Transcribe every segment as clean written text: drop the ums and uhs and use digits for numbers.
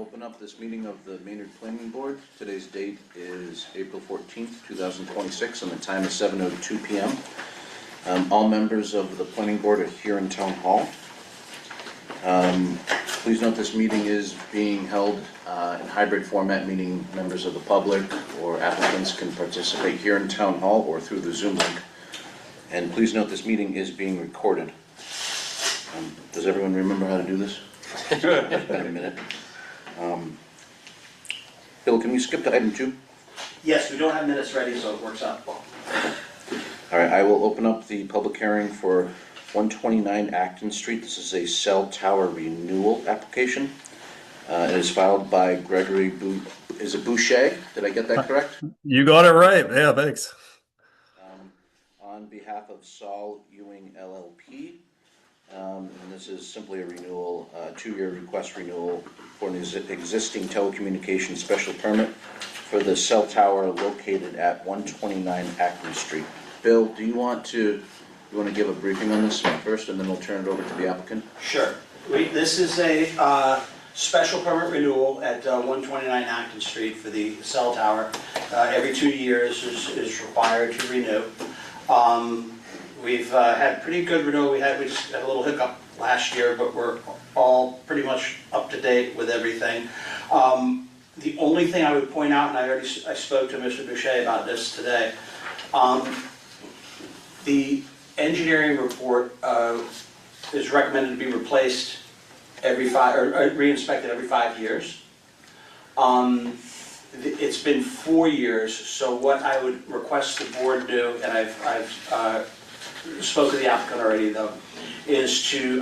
open up this meeting of the Maynard Planning Board. Today's date is April 14th, 2026, and the time is 7:02 p.m. All members of the Planning Board are here in Town Hall. Please note this meeting is being held in hybrid format, meaning members of the public or applicants can participate here in Town Hall or through the Zoom link. And please note this meeting is being recorded. Does everyone remember how to do this? It's been a minute. Bill, can we skip to item 2? Yes, we don't have minutes ready, so it works out well. All right, I will open up the public hearing for 129 Acton Street. This is a cell tower renewal application. It is filed by Gregory Boucher. Did I get that correct? You got it right. Yeah, thanks. On behalf of Saul Ewing LLP. And this is simply a renewal, 2-year request renewal for an existing telecommunications special permit for the cell tower located at 129 Acton Street. Bill, do you want to give a briefing on this first, and then we'll turn it over to the applicant? Sure. This is a special permit renewal at 129 Acton Street for the cell tower. Every 2 years is required to renew. We've had pretty good renewal. We just had a little hiccup last year, but we're all pretty much up to date with everything. The only thing I would point out, and I spoke to Mr. Boucher about this today, the engineering report is recommended to be replaced re-inspected every 5 years. It's been 4 years, so what I would request the board do, and I've spoke to the applicant already though, is to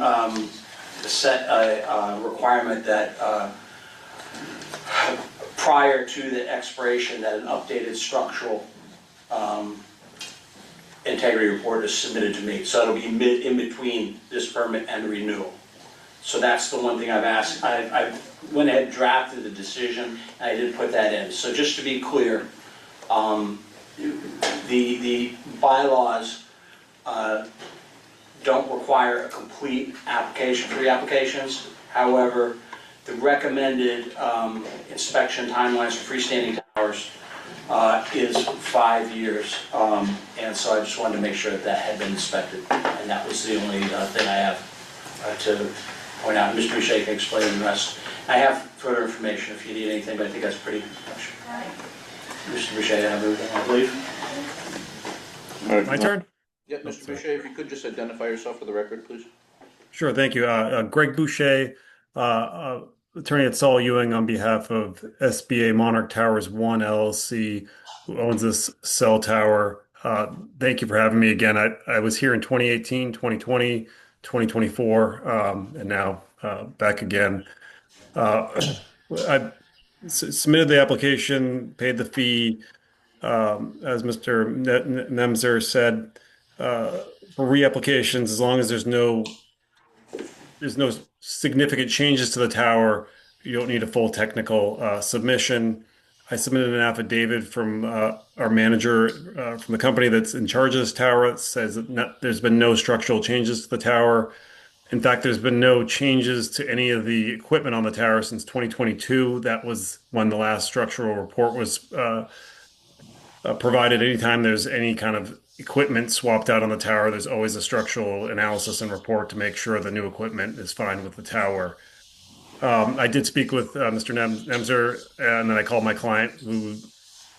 set a requirement that prior to the expiration that an updated structural integrity report is submitted to me. So it'll be in between this permit and renewal. So that's the one thing I've asked. I went ahead and drafted the decision, and I did put that in. So just to be clear, the bylaws don't require a complete application, 3 applications. However, the recommended inspection timelines for freestanding towers is 5 years. And so I just wanted to make sure that had been inspected. And that was the only thing I have to point out. Mr. Boucher can explain the rest. I have further information if you need anything, but I think that's pretty much. Mr. Boucher, I have everything, I believe. All right, My turn? Yeah, Mr. Boucher, if you could just identify yourself for the record, please. Sure, thank you. Greg Boucher, attorney at Saul Ewing on behalf of SBA Monarch Towers 1 LLC, who owns this cell tower. Thank you for having me again. I was here in 2018, 2020, 2024, and now back again. I submitted the application, paid the fee. As Mr. Nemser said, for reapplications, as long as there's no significant changes to the tower, you don't need a full technical submission. I submitted an affidavit from our manager from the company that's in charge of this tower. It says that there's been no structural changes to the tower. In fact, there's been no changes to any of the equipment on the tower since 2022. That was when the last structural report was provided. Anytime there's any kind of equipment swapped out on the tower, there's always a structural analysis and report to make sure the new equipment is fine with the tower. I did speak with Mr. Nemser, and then I called my client, who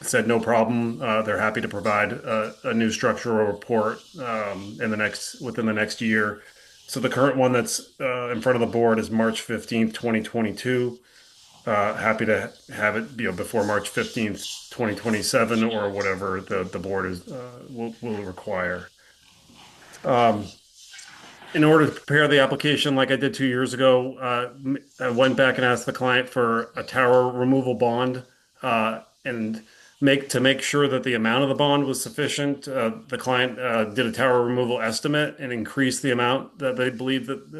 said no problem. They're happy to provide a new structural report within the next year. So the current one that's in front of the board is March 15th, 2022. Happy to have it before March 15th, 2027, or whatever the board will require. In order to prepare the application like I did 2 years ago, I went back and asked the client for a tower removal bond and to make sure that the amount of the bond was sufficient. The client did a tower removal estimate and increased the amount that they believed that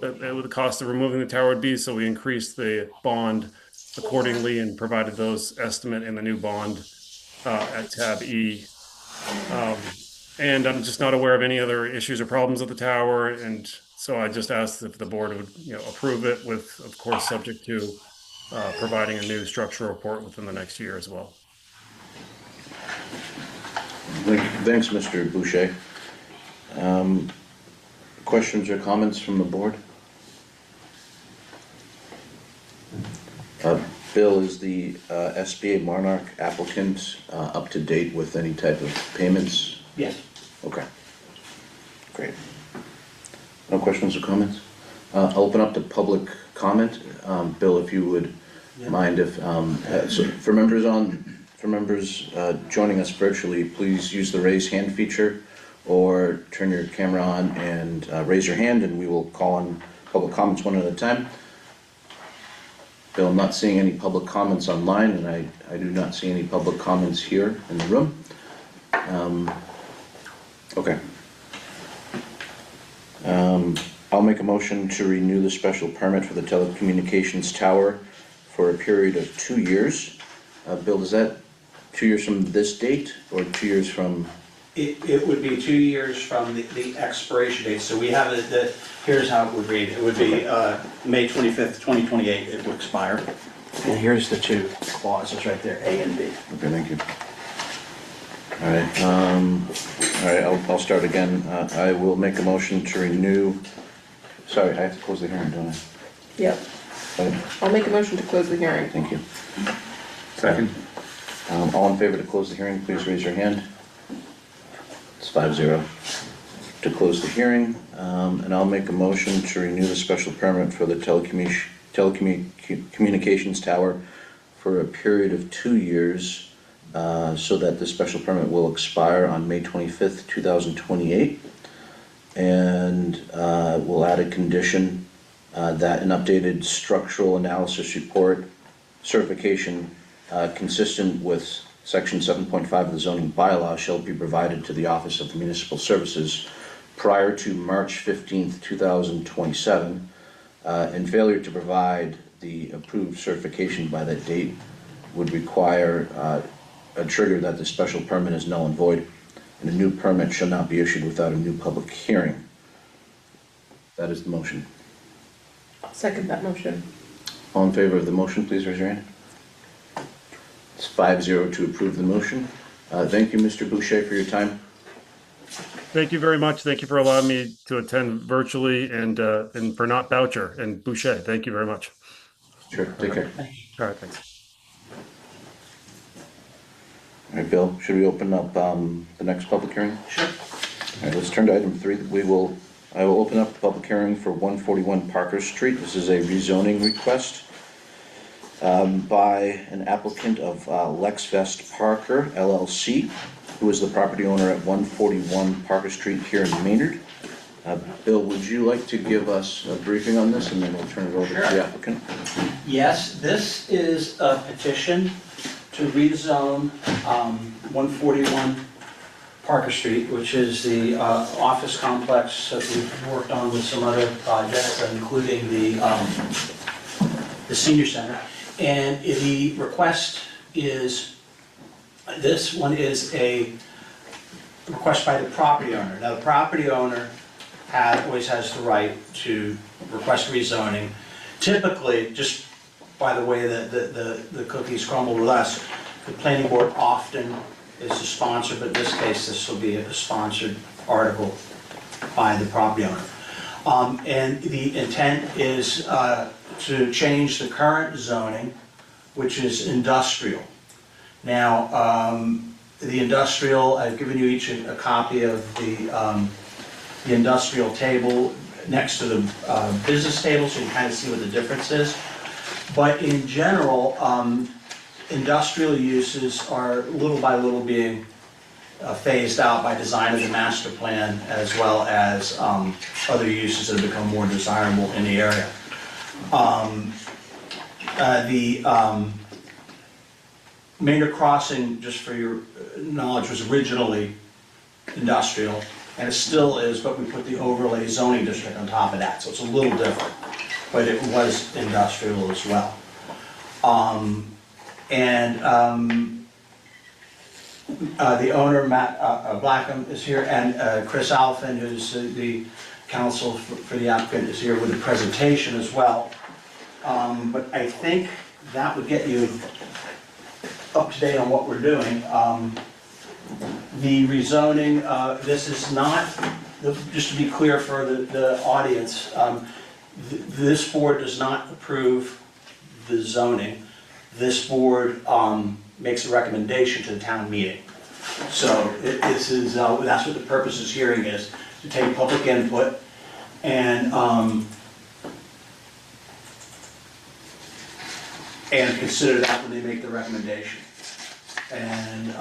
the cost of removing the tower would be. So we increased the bond accordingly and provided those estimate in the new bond at tab E. And I'm just not aware of any other issues or problems with the tower. And So I just asked if the board would, approve it with, of course, subject to providing a new structural report within the next year as well. Thanks, Mr. Boucher. Questions or comments from the board? Bill, is the SBA Monarch applicant up to date with any type of payments? Yes. Okay, great. No questions or comments? I'll open up to public comment. Bill, if you would mind if, so for members joining us virtually, please use the raise hand feature or turn your camera on and raise your hand, and we will call on public comments one at a time. Bill, I'm not seeing any public comments online, and I do not see any public comments here in the room. Okay. I'll make a motion to renew the special permit for the telecommunications tower for a period of 2 years. Bill, is that 2 years from this date or 2 years from? It would be 2 years from the expiration date, so we have here's how it would read. It would be May 25th, 2028, it would expire. And here's the two clauses right there, A and B. Okay, thank you. All right, I'll start again. I will make a motion to renew, sorry, I have to close the hearing, don't I? Yep. Okay, I'll make a motion to close the hearing. thank you. Second. All in favor to close the hearing, please raise your hand. It's 5-0 to close the hearing, and I'll make a motion to renew the special permit for the telecommunications tower for a period of 2 years, so that the special permit will expire on May 25th, 2028. And we'll add a condition that an updated structural analysis report certification consistent with Section 7.5 of the zoning bylaw shall be provided to the Office of Municipal Services prior to March 15th, 2027. And failure to provide the approved certification by that date would require a trigger that the special permit is null and void, and a new permit shall not be issued without a new public hearing. That is the motion. Second that motion. All in favor of the motion, please raise your hand. It's 5-0 to approve the motion. Thank you, Mr. Boucher, for your time. Thank you very much. Thank you for allowing me to attend virtually, and for not Boucher and Boucher. Thank you very much. Sure, take care. All right, thanks. All right, Bill, should we open up the next public hearing? Sure. All right, let's turn to item 3. I will open up the public hearing for 141 Parker Street. This is a rezoning request by an applicant of Lexvest Parker LLC, who is the property owner at 141 Parker Street here in Maynard. Bill, would you like to give us a briefing on this, and then we'll turn it over to the applicant? Yes, this is a petition to rezone 141 Parker Street, which is the office complex that we've worked on with some other projects, including the senior center. And the request is, this one is a request by the property owner. Now, the property owner always has the right to request rezoning. Typically, just by the way that the cookies crumble with us, the planning board often is the sponsor, but in this case, this will be a sponsored article by the property owner. And the intent is to change the current zoning, which is industrial. Now, the industrial, I've given you each a copy of the industrial table next to the business table, so you can kind of see what the difference is. But in general, industrial uses are little by little being phased out by design of the master plan, as well as other uses that have become more desirable in the area. Maynard Crossing, just for your knowledge, was originally industrial, and it still is, but we put the overlay zoning district on top of that, so it's a little different, but it was industrial as well. The owner, Matt Blackham, is here, and Chris Alphin, who's the counsel for the applicant is here with a presentation as well. But I think that would get you up to date on what we're doing. The rezoning, this is not, just to be clear for the audience, this board does not approve the zoning. This board makes a recommendation to the town meeting. So this is, that's what the purpose of this hearing is, to take public input and consider that when they make the recommendation. And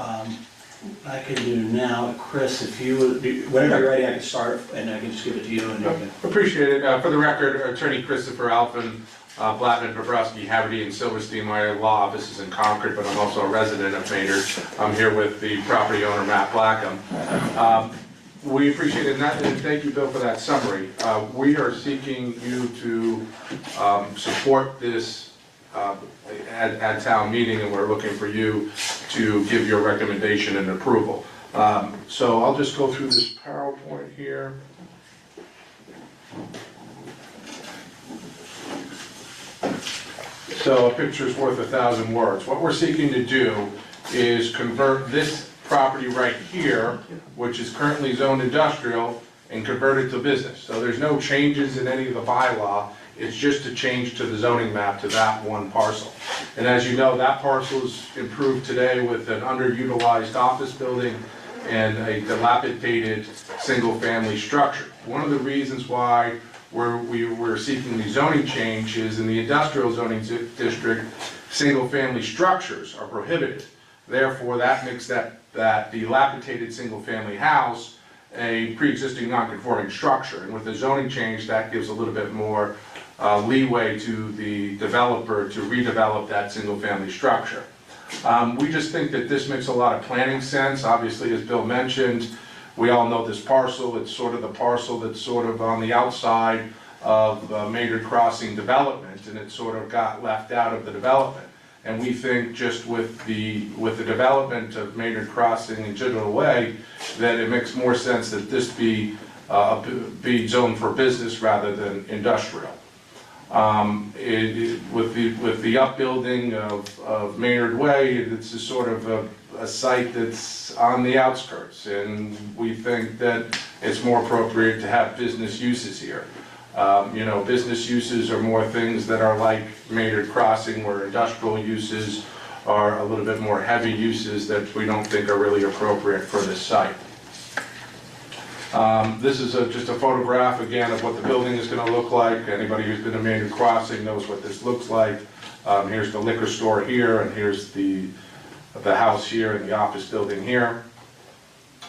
I can do now, Chris, if you would, whenever you're ready, I can start and I can just give it to you and you can. Appreciate it. For the record, Attorney Christopher Alphen, Blattman, Bobrowski, Haverty, and Silverstein. My law office is in Concord, but I'm also a resident of Maynard. I'm here with the property owner, Matt Blackham. We appreciate it, and thank you, Bill, for that summary. We are seeking you to support this at town meeting, and we're looking for you to give your recommendation and approval. So I'll just go through this PowerPoint here. So a picture's worth 1,000 words. What we're seeking to do is convert this property right here, which is currently zoned industrial, and convert it to business. So there's no changes in any of the bylaw. It's just a change to the zoning map to that one parcel. And as you know, that parcel is improved today with an underutilized office building and a dilapidated single-family structure. One of the reasons why we're seeking the zoning change is in the industrial zoning district, single-family structures are prohibited. Therefore, that makes that dilapidated single-family house a pre-existing non-conforming structure. And with the zoning change, that gives a little bit more leeway to the developer to redevelop that single-family structure. We just think that this makes a lot of planning sense. Obviously, as Bill mentioned, we all know this parcel. It's sort of the parcel that's sort of on the outside of Maynard Crossing development, and it sort of got left out of the development. And we think just with the development of Maynard Crossing and Digital Way, that it makes more sense that this be zoned for business rather than industrial. With the upbuilding of Maynard Way, it's a sort of a site that's on the outskirts, and we think that it's more appropriate to have business uses here. You know, business uses are more things that are like Maynard Crossing, where industrial uses are a little bit more heavy uses that we don't think are really appropriate for this site. This is just a photograph, again, of what the building is going to look like. Anybody who's been to Maynard Crossing knows what this looks like. Here's the liquor store here, and here's the house here and the office building here.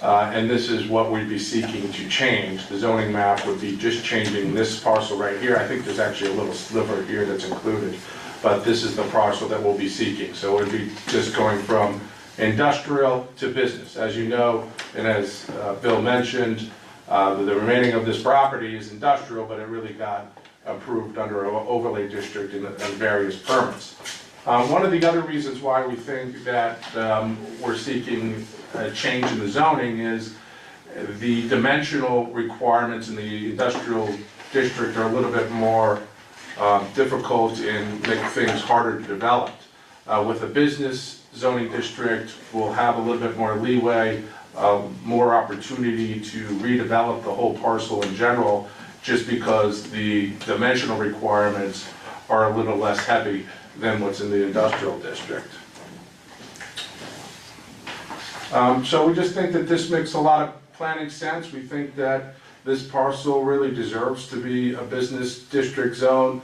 And this is what we'd be seeking to change. The zoning map would be just changing this parcel right here. I think there's actually a little sliver here that's included, but this is the parcel that we'll be seeking. So it would be just going from industrial to business. As you know, and as Bill mentioned, the remaining of this property is industrial, but it really got approved under an overlay district and various permits. One of the other reasons why we think that we're seeking a change in the zoning is the dimensional requirements in the industrial district are a little bit more difficult and make things harder to develop. With a business zoning district, we'll have a little bit more leeway, more opportunity to redevelop the whole parcel in general, just because the dimensional requirements are a little less heavy than what's in the industrial district. So we just think that this makes a lot of planning sense. We think that this parcel really deserves to be a business district zone.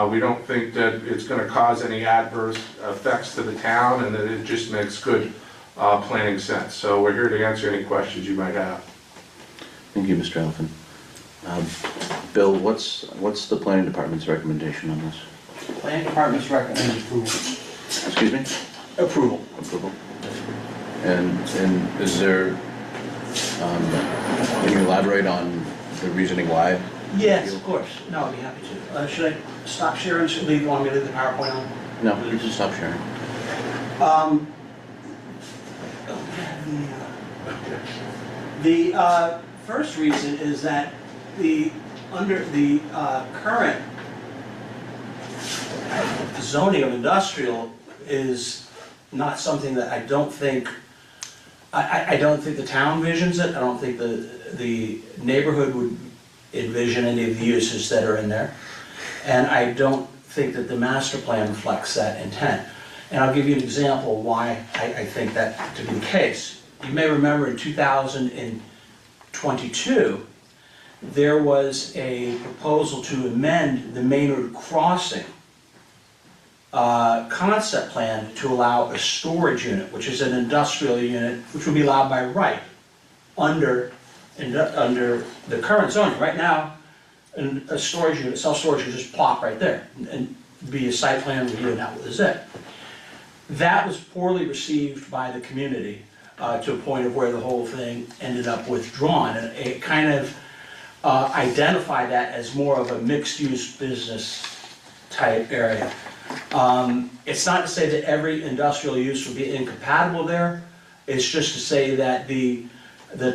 We don't think that it's going to cause any adverse effects to the town, and that it just makes good planning sense. So we're here to answer any questions you might have. Thank you, Mr. Alphen. Bill, what's the planning department's recommendation on this? Planning Department's recommended approval. Excuse me? Approval. Approval. And is there, can you elaborate on the reasoning why? Yes, of course. No, I'd be happy to. Should I stop sharing? Should you want me to leave the PowerPoint on? No, you just stop sharing. The first reason is that the under the current zoning of industrial is not something that I don't think, I don't think the town visions it, I don't think the neighborhood would envision any of the uses that are in there. And I don't think that the master plan reflects that intent. And I'll give you an example why I think that to be the case. You may remember in 2022, there was a proposal to amend the Maynard Crossing concept plan to allow a storage unit, which is an industrial unit, which would be allowed by right under the current zoning. Right now, a storage unit, self-storage unit, just plop right there and be a site plan review, and that was it. That was poorly received by the community to a point of where the whole thing ended up withdrawn. And it kind of identified that as more of a mixed-use business type area. It's not to say that every industrial use would be incompatible there. It's just to say that the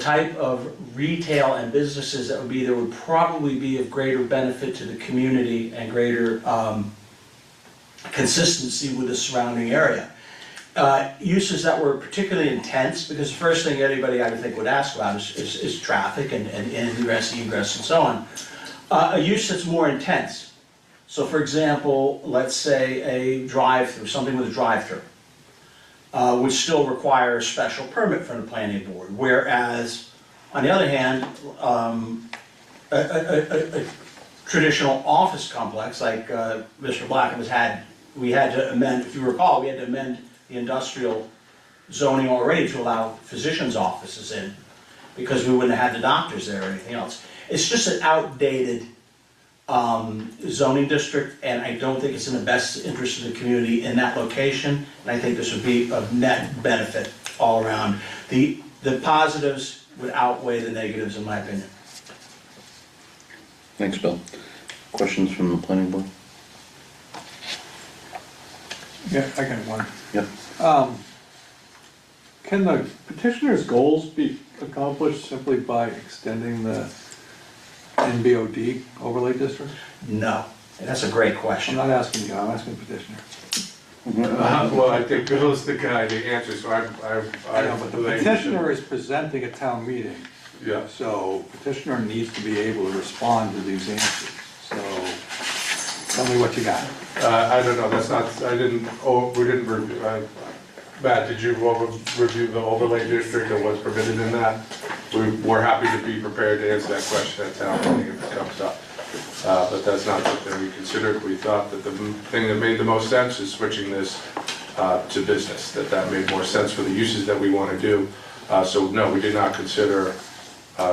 type of retail and businesses that would be there would probably be of greater benefit to the community and greater consistency with the surrounding area. Uses that were particularly intense, because the first thing anybody I would think would ask about is traffic and ingress, egress, and so on. A use that's more intense. So for example, let's say a drive-through, something with a drive-through, would still require a special permit from the planning board. Whereas, on the other hand, a traditional office complex like Mr. Blackham we had to amend, if you recall, we had to amend the industrial zoning already to allow physicians' offices in, because we wouldn't have had the doctors there or anything else. It's just an outdated zoning district, and I don't think it's in the best interest of the community in that location, and I think this would be of net benefit all around. The positives would outweigh the negatives, in my opinion. Thanks, Bill. Questions from the planning board? Yeah, I got one. Yep. Can the petitioner's goals be accomplished simply by extending the NBOD overlay district? No, and that's a great I'm question. not asking you, I'm asking the petitioner. Well, I think Bill's the guy to answer, so I know, but the petitioner is presenting at town meeting, Yeah. so petitioner needs to be able to respond to these answers. So, tell me what you got. I don't know, that's not, we didn't review, Matt, did you review the overlay district and what's permitted in that? We're happy to be prepared to answer that question at town meeting if it comes up. But that's not something we considered. We thought that the thing that made the most sense is switching this to business, that made more sense for the uses that we want to do. So no, we did not consider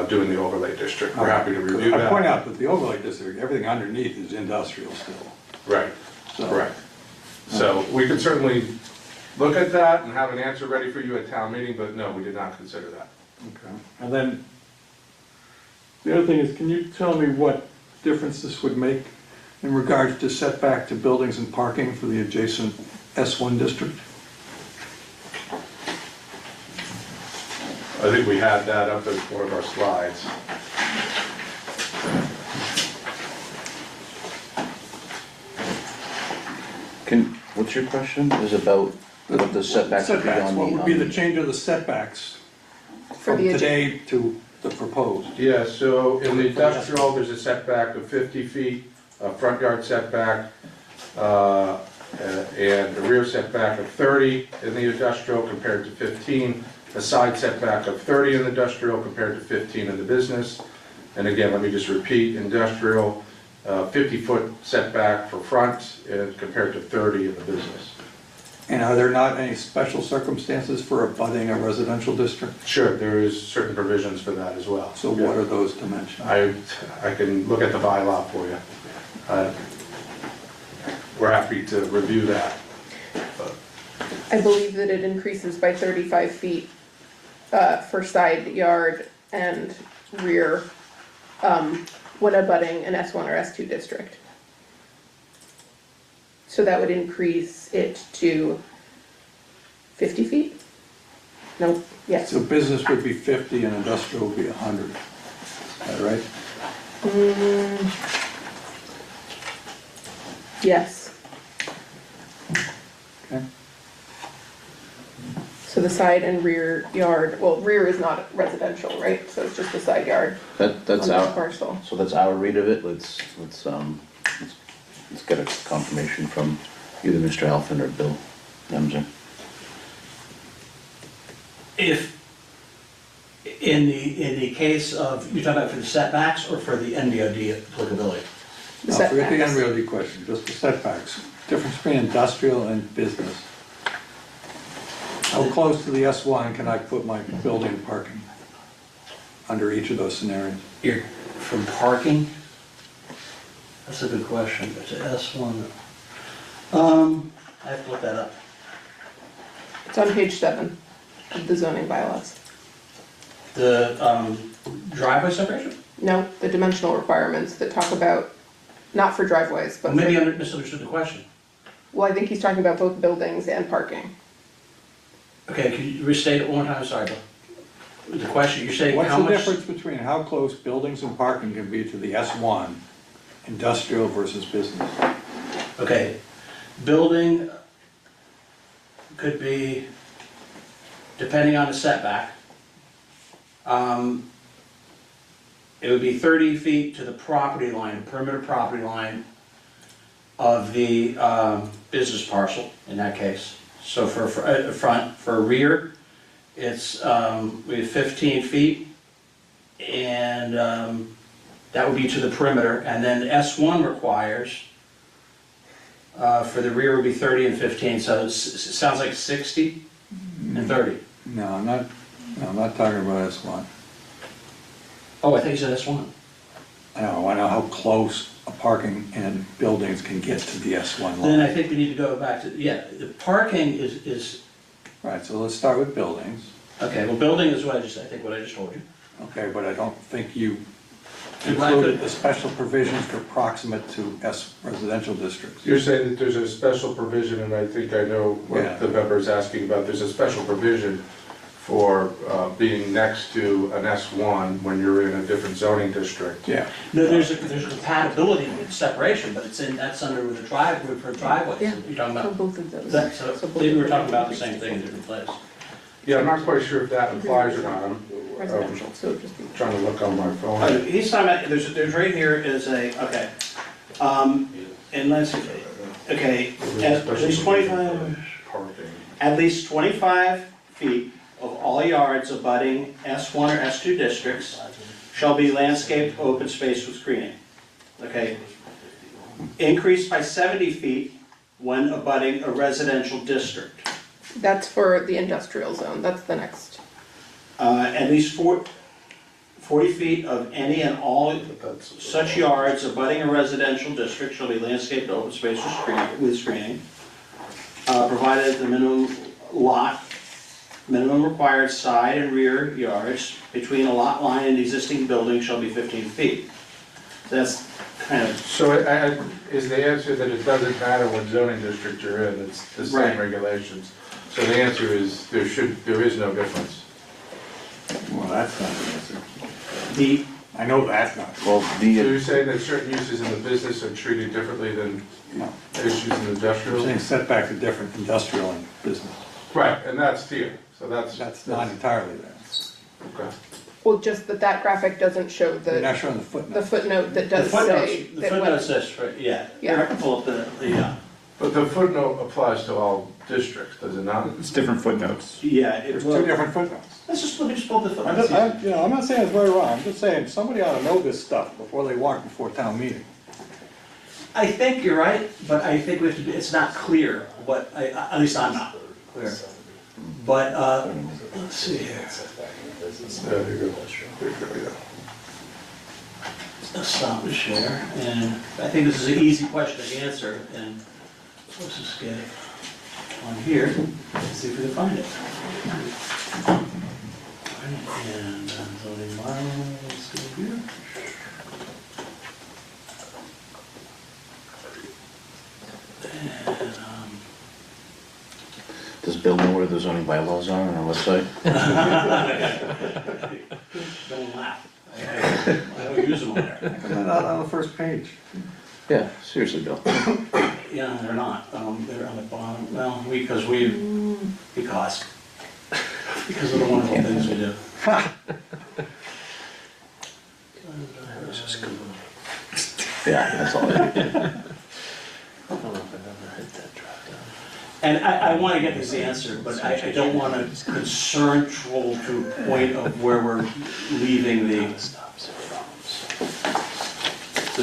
doing the overlay district. We're happy to review I that. point out that the overlay district, everything underneath is industrial still. Right, So- correct. So we could certainly look at that and have an answer ready for you at town meeting, but no, we did not consider that. Okay. And then, the other thing is, can you tell me what difference this would make in regards to setback to buildings and parking for the adjacent S1 district? I think we had that up as one of our slides. What's your question? Is about what the setbacks would be on the... What would be the change of the setbacks For from the today to the proposed? Yeah, so in the industrial, there's a setback of 50 feet, a front yard setback, and a rear setback of 30 in the industrial compared to 15, a side setback of 30 in the industrial compared to 15 in the business. And again, let me just repeat, industrial, 50-foot setback for front compared to 30 in the business. And are there not any special circumstances for abutting a residential district? Sure, there is certain provisions for that as well. So what are those dimensions? I can look at the bylaw for you. We're happy to review that. I believe that it increases by 35 feet for side yard and rear when abutting an S1 or S2 district. So that would increase it to 50 feet? No, yes. So business would be 50 and industrial would be 100, is that right? Yes. Okay. So the side and rear yard, well, rear is not residential, right? So it's just the side yard That's on this our, parcel. so that's our read of it, let's get a confirmation from either Mr. Alphen or Bill Nemser. If, in the case of, you're talking about for the setbacks or for the NDOD applicability? The Now, forget the setbacks. NREOD question, just the setbacks. Difference between industrial and business. How close to the S1 can I put my building and parking under each of those scenarios? You're, from parking? That's a good question, it's a S1. I have to look that up. It's on page 7 of the zoning bylaws. The driveway separation? No, the dimensional requirements that talk about, not for driveways, but Well, maybe I for, misunderstood the question. well, I think he's talking about both buildings and parking. Okay, can you restate it one more time, sorry, Bill? The question, you're saying What's how the much? difference between how close buildings and parking can be to the S1, industrial versus business? Okay, building could be, depending on the setback, it would be 30 feet to the property line, perimeter property line of the business parcel, in that case. So for front, for rear, it's, we have 15 feet, and that would be to the perimeter, and then S1 requires, for the rear would be 30 and 15, so it sounds like 60 and 30. No, I'm not talking about S1. Oh, I think you said S1. I want to know how close a parking and buildings can get to the S1 Then line. I think we need to go back to, yeah, the parking is, Right, so let's start with buildings. okay, well, building is what I just told you. Okay, but I don't think you And why could- included the special provisions for proximate to S residential districts. You're saying that there's a special provision, and I think I know Yeah. what the member is asking about, there's a special provision for being next to an S1 when you're in a different zoning district. Yeah, No, there's a compatibility with separation, but that's under the driveway, for driveways, Yeah. you're talking For about, both of those. so both maybe of we're them. talking about the same thing in a different place. Yeah, I'm not quite sure if that applies or not, I'm Residential, so it'd just be. trying to look on my phone. He's talking about, there's right here is a, okay, and let's, okay, at least 25, Parking. at least 25 feet of all yards abutting S1 or S2 districts shall be landscaped open space with screening. Okay? Increased by 70 feet when abutting a residential district. That's for the industrial zone, that's the next. At least 40 feet of any and all such yards abutting a residential district shall be landscaped open space with screening. Provided the minimum required side and rear yards between a lot line and existing building shall be 15 feet. That's kind of, So is the answer that it doesn't matter what zoning district you're in, it's the same Right. regulations? So the answer is there is no difference. well, that's not the answer. I know that's not. Well, So the, you're saying that certain uses in the business are treated differently than No, issues in the I'm industrial? saying setbacks are different, industrial and business. Right, and that's here, so that's. That's not entirely there. Okay. Well, just that graphic doesn't show You're the not showing the footnote. footnote that the does footnotes, say. the that when- footnote says, yeah, Yeah. I can pull up the, But the footnote applies to all districts, does it not? It's different footnotes. yeah, There's two different footnotes. let me just pull the I'm footnote. I'm not saying it's very wrong, I'm just saying somebody ought to know this stuff before they walk before town meeting. I think you're right, but I think we have to, it's not clear what, at least I'm not clear. But, let's see here. There you go. There you go, yeah. Let's stop and share, and I think this is an easy question to answer, and let's just get on here, and see if we can find it. And zoning bylaws, let's go here. And, does Bill know where the zoning bylaws are on our website? don't laugh. I don't use them on there. They're not on the first page. Yeah, seriously, Bill. Yeah, they're not, they're on the bottom, well, because of the wonderful things we do. Yeah, that's all. And I wanna get this answered, but I don't wanna concern troll to a point of where we're leaving the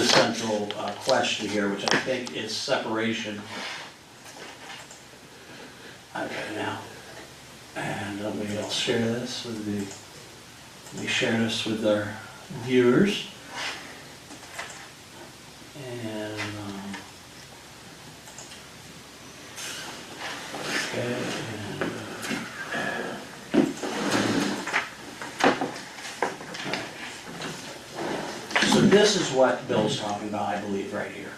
central question here, which I think is separation. Okay, now, and maybe I'll share this with let me share this with our viewers. And, okay, so this is what Bill's talking about, I believe, right here.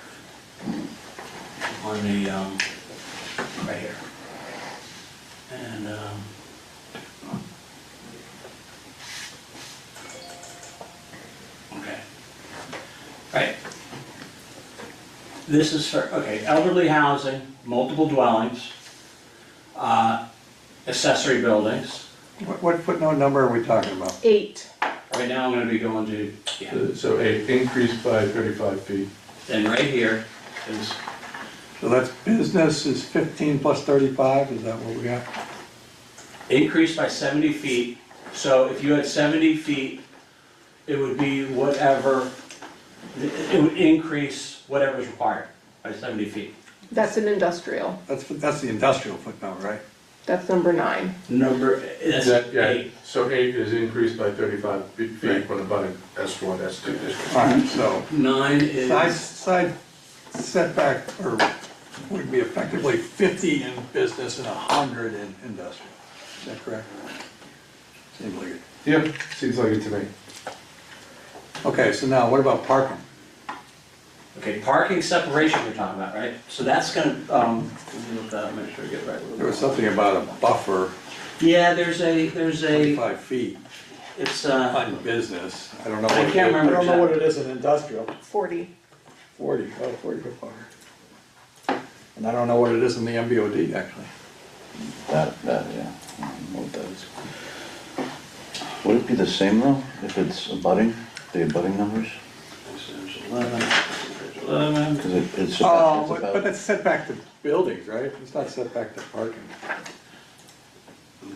On the, right here. And, okay. Right. This is for, okay, elderly housing, multiple dwellings, accessory buildings. What footnote number are we talking about? 8. Right now, I'm gonna be going to, yeah, So a increase by 35 feet. and right here is, So that's business is 15 plus 35, is that what we got? increased by 70 feet. So if you had 70 feet, it would be whatever, it would increase whatever's required by 70 feet. That's an industrial. That's the industrial footnote, right? That's number 9. Number, that's Yeah, 8. so 8 is increased by 35 feet when abutting S1, S2 district. All right, so 9 is. side setback, or would be effectively 50 in business and 100 in industrial. Is that correct? Seems like it. Yeah, seems like it to me. Okay, so now what about parking? Okay, parking separation we're talking about, right? So that's gonna, let me look that up, make sure I get it right. There was something about a buffer, Yeah, there's a, 25 feet it's, on business. I don't know. I what can't it is. remember I don't know what it is in industrial. 40. 40, 40 foot buffer. And I don't know what it is in the MBOD, actually. Yeah, I don't know what that is. Would it be the same though, if it's abutting, the abutting numbers? 11. Cause it's Oh, about, but that's setback to buildings, right? It's not setback to parking.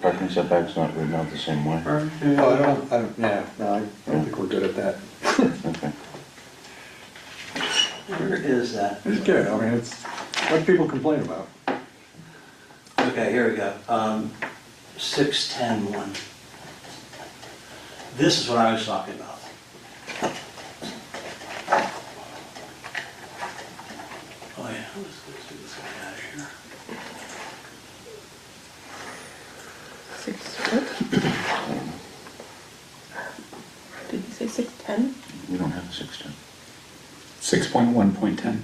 parking setbacks not written out the same way. Oh, yeah, no, I don't think we're good at that. Okay. Where is that? It's good, I mean, it's what people complain about. Okay, here we go. 610 one. This is what I was talking about. Oh yeah, let's do this guy out of here. 6 what? Did you say 610? We don't have a 610. 6.1.10.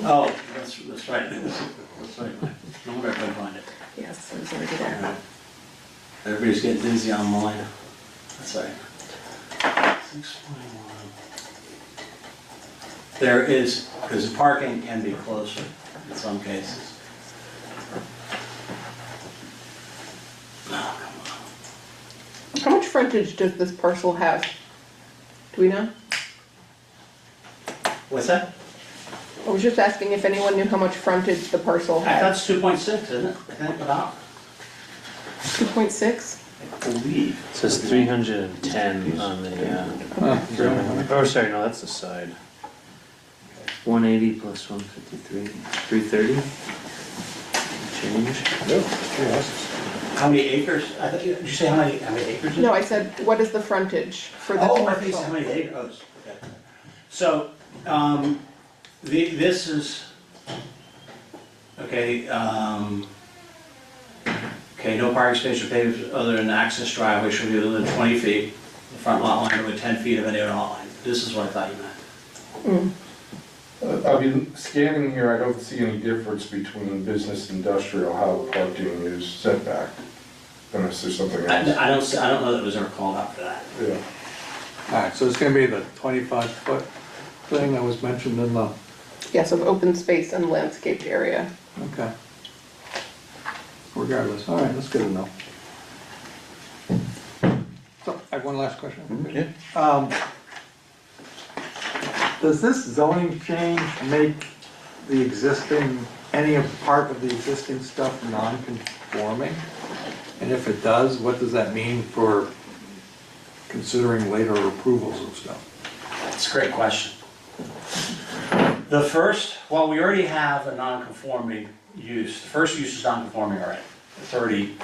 Oh, that's right. That's right. No wonder I couldn't find it. Yes, it was already there. Everybody's getting dizzy on mine. That's right. 6.1. There is, because parking can be closer in some cases. Oh, come How much frontage does this parcel have? Do we know? on. What's that? I was just asking if anyone knew how much frontage the parcel I thought had. it's 2.6, isn't it? I think about, 2.6? I believe. It says 310 on the, oh, sorry, no, that's the side. 180 plus 153, 330. Change. How many acres? Did you say how many acres? No, I said, what is the frontage for this Oh, I think it's how parcel? many acres. Oh, okay. So, this is, okay, okay, no parking space or paved other than access driveway should be within 20 feet. The front lot line within 10 feet of any other lot line. This is what I thought you meant. I mean, scanning here, I don't see any difference between business and industrial, how parking is setback, unless there's something else. I don't know that it was ever called out for that. Yeah. Alright, so it's gonna be the 25-foot thing that was mentioned in the, Yes, of open space and landscaped area. okay. Regardless, alright, that's good enough. So, I have one last question. Yeah. Does this zoning change make the existing, any of part of the existing stuff non-conforming? And if it does, what does that mean for considering later approvals of stuff? That's a great question. The first, well, we already have a non-conforming use. The first use is non-conforming already. It's already,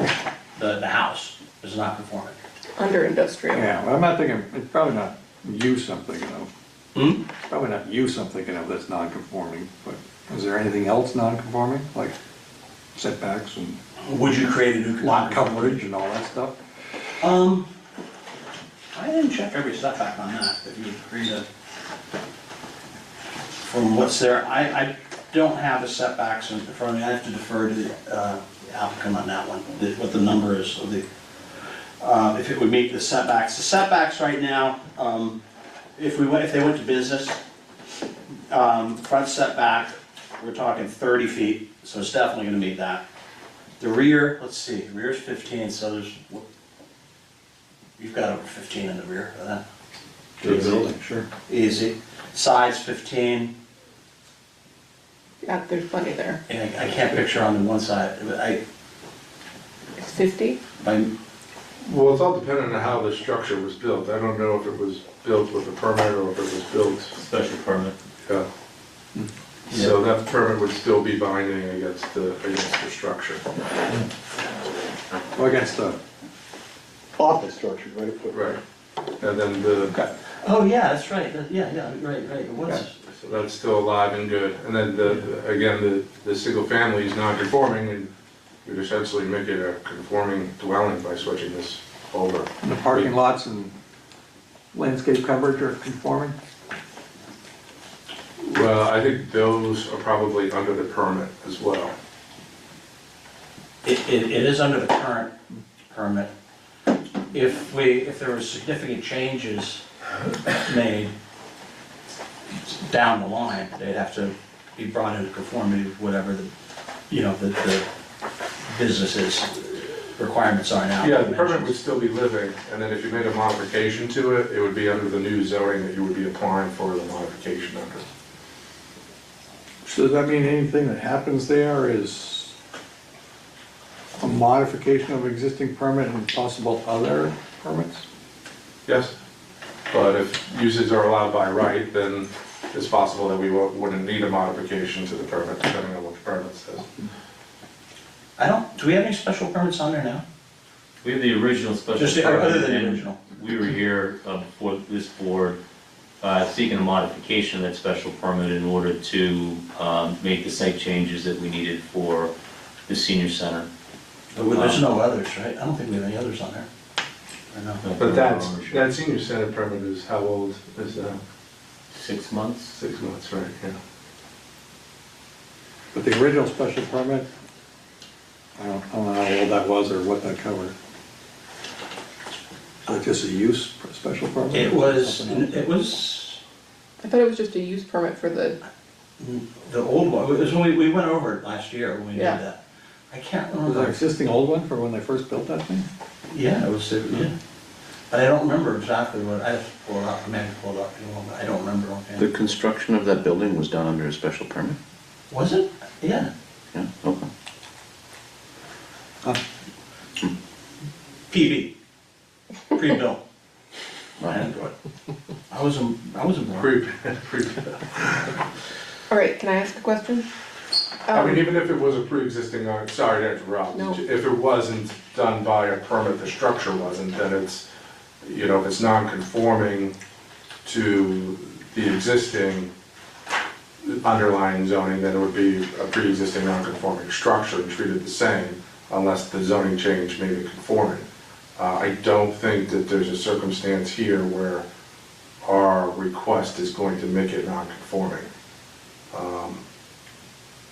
the house is non-conforming. Under industrial. Yeah, well, I'm not thinking, it's probably not use I'm thinking of. Hmm? Probably not use I'm thinking of that's non-conforming, but is there anything else non-conforming, like setbacks and Would you create a new lot non-conforming? coverage and all that stuff? I didn't check every setback on that, but you agree to, from what's there, I don't have the setbacks in front of me, I have to defer to the applicant on that one, what the number is of the, if it would meet the setbacks. The setbacks right now, if they went to business, front setback, we're talking 30 feet, so it's definitely gonna meet that. The rear, let's see, rear's 15, so there's, you've got over 15 in the rear of that. The building, sure. Easy. Sides 15, Yeah, there's plenty there. and I can't picture on the one side, It's 50? Well, it's all dependent on how the structure was built. I don't know if it was built with a permit or if it was built, Special permit. yeah. So that permit would still be binding against the structure. Or against the office structure, right? Right. And then the, Okay. Oh, yeah, that's right, yeah, right, it was. so that's still alive and good. And then again, the single family is non-conforming, and you'd essentially make it a conforming dwelling by switching this over. And the parking lots and landscape coverage are conforming? Well, I think those are probably under the permit as well. It is under the current permit. If there were significant changes made down the line, they'd have to be brought into conformity with whatever the business's requirements are now. Yeah, the permit would still be living, and then if you made a modification to it, it would be under the new zoning that you would be applying for the modification under. So does that mean anything that happens there is a modification of existing permit and possible other permits? Yes, but if uses are allowed by right, then it's possible that we wouldn't need a modification to the permit, depending on what the permit says. Do we have any special permits on there now? We have the original special Just permit. other than the and original. We were here before this board seeking a modification of that special permit in order to make the site changes that we needed for the senior center. There's no others, right? I don't think we have any others on there. Or no? But that senior center permit is how old is that? 6 months? 6 months, right, yeah. But the original special permit, I don't know how old that was or what that covered. Is that just a use special permit? It was I thought it was just a use permit for the, the old one, it was when we went over it last year when we did Yeah. that. I can't Was that remember. existing old one for when they first built that thing? Yeah, it was, yeah. But I don't remember exactly what, I have to pull it up, I may have to pull it up, you know, but I don't remember offhand. The construction of that building was done under a special permit? Was it? Yeah. Yeah, okay. PB, pre-bill. Right. I wasn't born. Pre- all right, can I ask a question? I mean, even if it was a pre-existing, sorry to interrupt, No. if it wasn't done by a permit, the structure wasn't, then it's, you know, if it's non-conforming to the existing underlying zoning, then it would be a pre-existing non-conforming structure and treated the same unless the zoning change made it conforming. I don't think that there's a circumstance here where our request is going to make it non-conforming.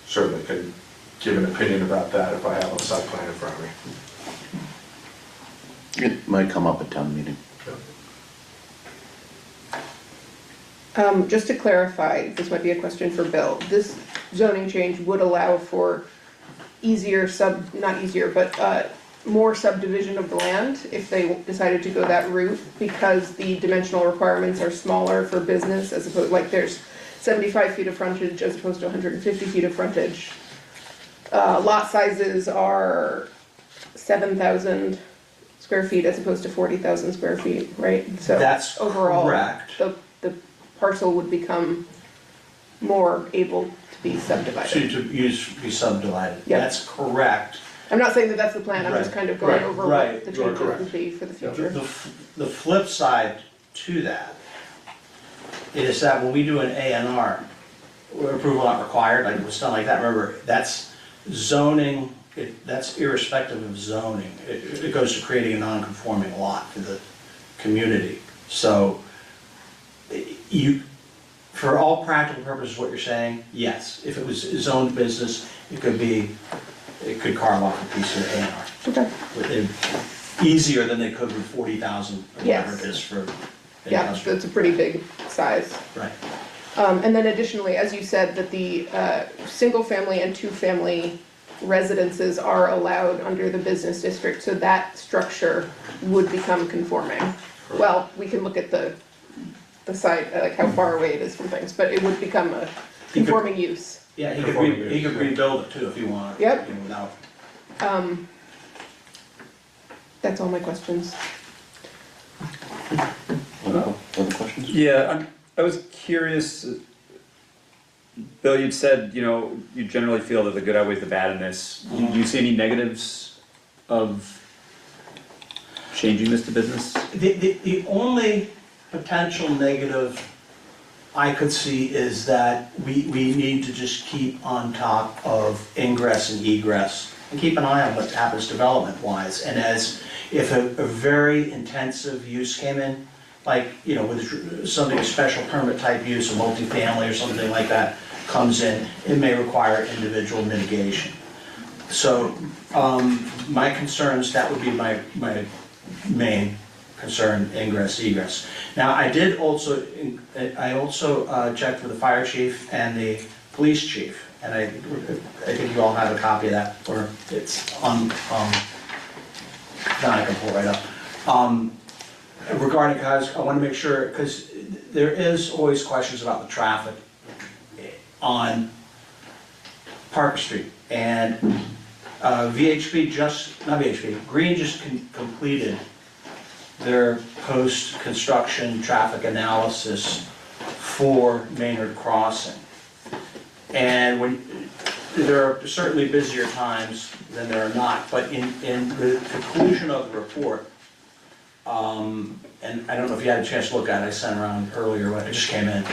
Certainly can give an opinion about that if I have a site plan in front of me. It might come up at town meeting. Just to clarify, this might be a question for Bill, this zoning change would allow for easier not easier, but, more subdivision of the land if they decided to go that route, because the dimensional requirements are smaller for business as opposed, like there's 75 feet of frontage as opposed to 150 feet of frontage. Lot sizes are 7,000 square feet as opposed to 40,000 square feet, right? So That's overall, correct. the parcel would become more able to be subdivided. Be subdivided. Yep. That's correct. I'm not saying that that's the plan, I'm just Right, kind of going right, over right, what the you are changes correct. would be for the future. The flip side to that is that when we do an A and R, approval not required, like it was done like that, remember, that's zoning, that's irrespective of zoning. It goes to creating a non-conforming lot for the community. So for all practical purposes, what you're saying, yes, if it was zoned business, it could carve off a piece of A and R. Okay, Easier than they could with 40,000, or whatever Yes. it is for yeah, industrial. that's a pretty big size. Right. And then additionally, as you said, that the single-family and two-family residences are allowed under the business district, so that structure would become conforming. Well, we can look at the site, like how far away it is from things, but it would become a conforming use. Yeah, he Conforming could use, rebuild it too if he wanted. Yep. Without, That's all my questions. Other questions? Yeah, I was curious, Bill, you'd said, you know, you generally feel that the good outweighs the bad in this. Do you see any negatives of changing this to business? the only potential negative I could see is that we need to just keep on top of ingress and egress and keep an eye on what happens development-wise. And if a very intensive use came in, like, you know, with something, a special permit type use, a multifamily or something like that comes in, it may require individual mitigation. So, my concerns, that would be my main concern, ingress, egress. Now, I also checked with the fire chief and the police chief, and I think you all have a copy of that, or it's on, I can pull it right up. Regarding, because I want to make sure, because there is always questions about the traffic on Parker Street. And Green just completed their post-construction traffic analysis for Maynard Crossing. And there are certainly busier times than there are not, but in the conclusion of the report, and I don't know if you had a chance to look at it, I sent around earlier when it just came in,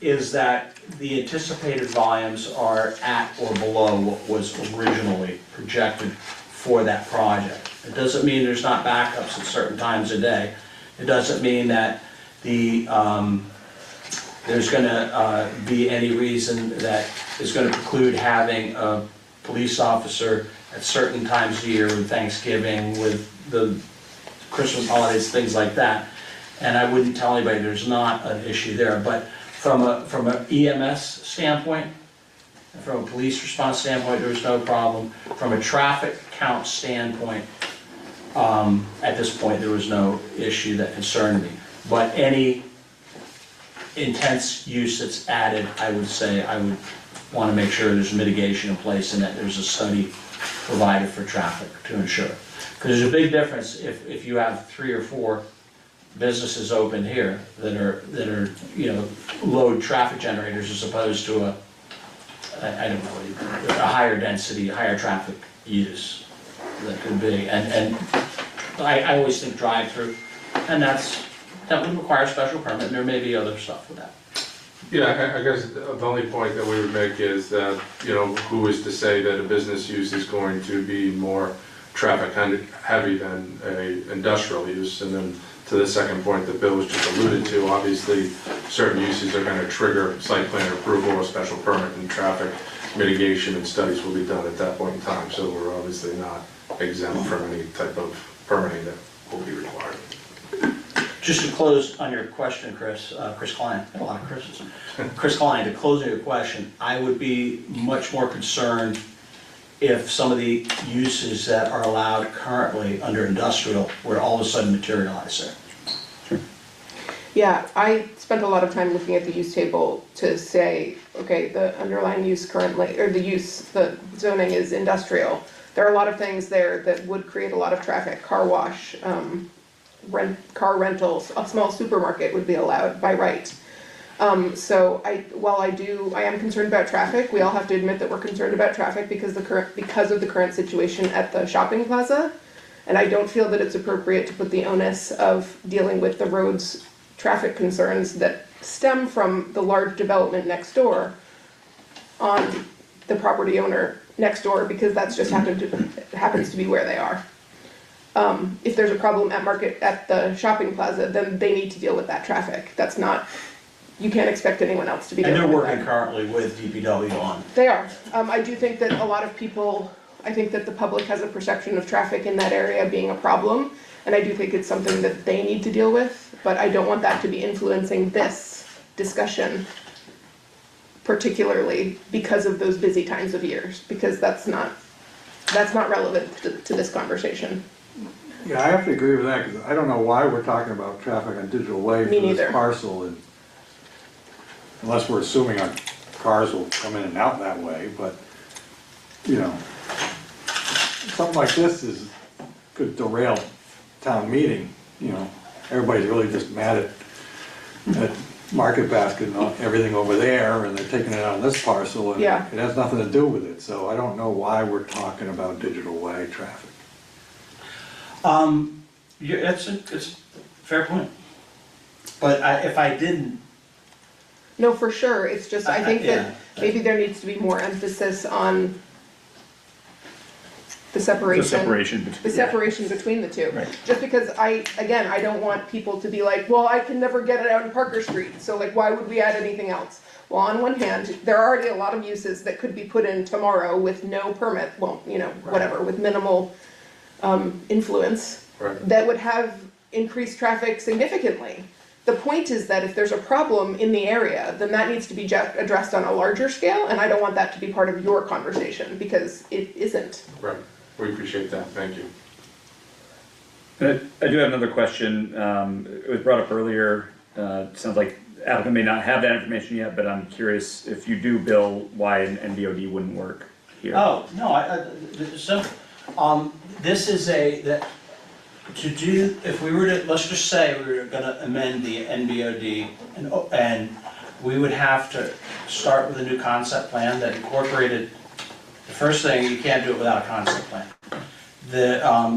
is that the anticipated volumes are at or below what was originally projected for that project. It doesn't mean there's not backups at certain times of day. It doesn't mean that there's gonna be any reason that is gonna preclude having a police officer at certain times of year, with Thanksgiving, with the Christmas holidays, things like that. And I wouldn't tell anybody there's not an issue there, but from an EMS standpoint, from a police response standpoint, there's no problem. From a traffic count standpoint, at this point, there was no issue that concerned me. But any intense use that's added, I would say I would want to make sure there's mitigation in place and that there's a study provided for traffic to ensure. Because there's a big difference if you have 3 or 4 businesses open here that are you know, load traffic generators as opposed to I don't know, a higher density, higher traffic use that could be. And I always think drive-through, and that would require a special permit, and there may be other stuff with that. Yeah, I guess the only point that we would make is that, you know, who is to say that a business use is going to be more traffic heavy than a industrial use? And then to the second point that Bill was just alluded to, obviously certain uses are going to trigger site plan approval or special permit, and traffic mitigation and studies will be done at that point in time. So we're obviously not exempt from any type of permitting that will be required. Just to close on your question, Chris, Chris Klein, a lot of Chris's. Chris Klein, to close on your question, I would be much more concerned if some of the uses that are allowed currently under industrial were to all of a sudden materialize there. Yeah, I spent a lot of time looking at the use table to say, okay, the underlying use currently, or the zoning is industrial. There are a lot of things there that would create a lot of traffic, car wash, car rentals, a small supermarket would be allowed by right. So while I am concerned about traffic, we all have to admit that we're concerned about traffic because of the current situation at the shopping plaza. And I don't feel that it's appropriate to put the onus of dealing with the road's traffic concerns that stem from the large development next door on the property owner next door, because that's just happens to be where they are. If there's a problem at the shopping plaza, then they need to deal with that traffic. That's not, you can't expect anyone else to be And dealing they're with that. working currently with DPW on. They are. I do think that a lot of people, I think that the public has a perception of traffic in that area being a problem, and I do think it's something that they need to deal with, but I don't want that to be influencing this discussion, particularly because of those busy times of years, because that's not relevant to this conversation. Yeah, I have to agree with that, because I don't know why we're talking about traffic on Digital Way for Me this neither. parcel, and unless we're assuming our cars will come in and out that way, but, you know, something like this could derail town meeting, you know. Everybody's really just mad at Market Basket and everything over there, and they're taking it on this parcel, and Yeah. it has nothing to do with it, so I don't know why we're talking about Digital Way traffic. Yeah, it's a fair point. But if I didn't, No, for sure, it's just, I think Yeah. that maybe there needs to be more emphasis on the separation. The separation between the two. Right. Just because I don't want people to be like, well, I can never get it out in Parker Street, so like, why would we add anything else? Well, on one hand, there are already a lot of uses that could be put in tomorrow with no permit, well, you know, whatever, with minimal influence, Right. that would have increased traffic significantly. The point is that if there's a problem in the area, then that needs to be addressed on a larger scale, and I don't want that to be part of your conversation, because it isn't. Right, we appreciate that, thank you. I do have another question. It was brought up earlier. Sounds like applicant may not have that information yet, but I'm curious if you do, Bill, why an NBOD wouldn't work here. oh, no, this is if we were to, let's just say we were gonna amend the NBOD, and we would have to start with a new concept plan that incorporated, the first thing, you can't do it without a concept plan.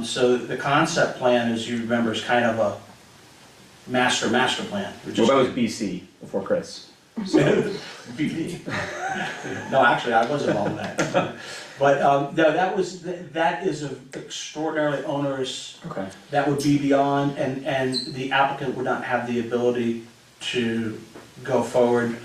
So the concept plan, as you remember, is kind of a master plan. Well, that was BC before Chris. BP. No, actually, I was involved in that. But, no, that is an extraordinarily onerous, Okay. that would be beyond, and the applicant would not have the ability to go forward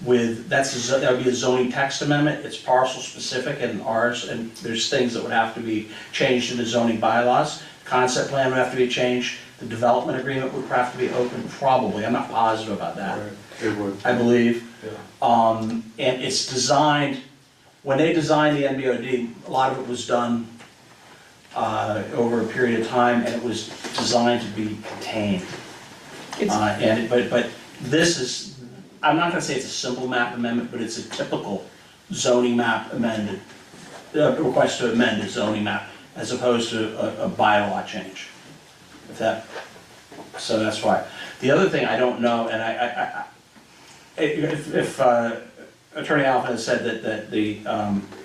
with, that would be a zoning text amendment, it's parcel specific and ours, and there's things that would have to be changed in the zoning bylaws. Concept plan would have to be changed, the development agreement would have to be open, probably, I'm not positive about that. Right, it would, I believe. yeah. And it's designed, when they designed the NBOD, a lot of it was done over a period of time, and it was designed to be contained. But this is, I'm not gonna say it's a simple map amendment, but it's a typical zoning map amended, request to amend a zoning map, as opposed to a bylaw change. So that's why. The other thing I don't know, and if Attorney Alphen has said that the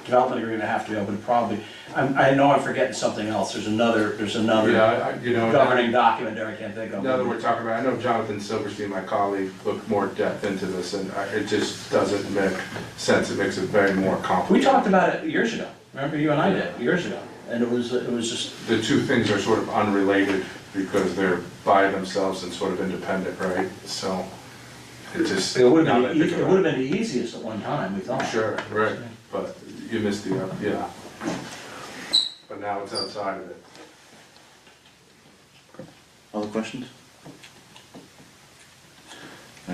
development agreement have to be open, probably, I know I'm forgetting something else, there's another Yeah, you know. governing document there I can't think of. Now that we're talking about, I know Jonathan Silverstein, my colleague, looked more depth into this, and it just doesn't make sense, it makes it very more complicated. We talked about it years ago, remember, you and I did, years ago, and it was just, The two things are sort of unrelated because they're by themselves and sort of independent, right? So, it just. it would now have that I think about been the easiest at one time, we thought. Sure, right, but you missed the, yeah. But now it's outside of it. Other questions?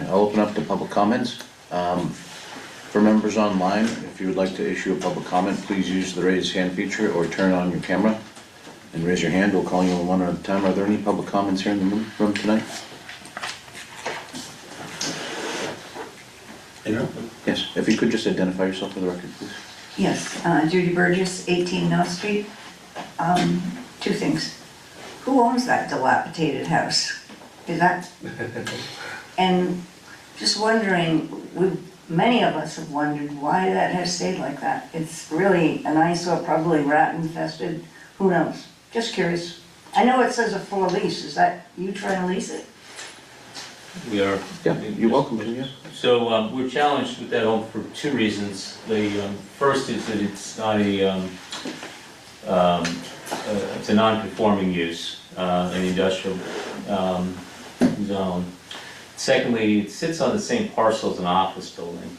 I'll open up to public comments. For members online, if you would like to issue a public comment, please use the raise hand feature or turn on your camera and raise your hand. We'll call you one at a time. Are there any public comments here in the room tonight? Yes, if you could just identify yourself for the record, please. Yes, Judy Burgess, 18 North Street. Two things. Who owns that dilapidated house? Is that? And just wondering, many of us have wondered why that has stayed like that. It's really an eyesore, probably rat infested, who knows? Just curious. I know it says a for lease, is that you trying to lease it? We are. Yeah, you're welcome, yeah. So we're challenged with that home for two reasons. The first is that it's not it's a non-conforming use in the industrial zone. Secondly, it sits on the same parcel as an office building.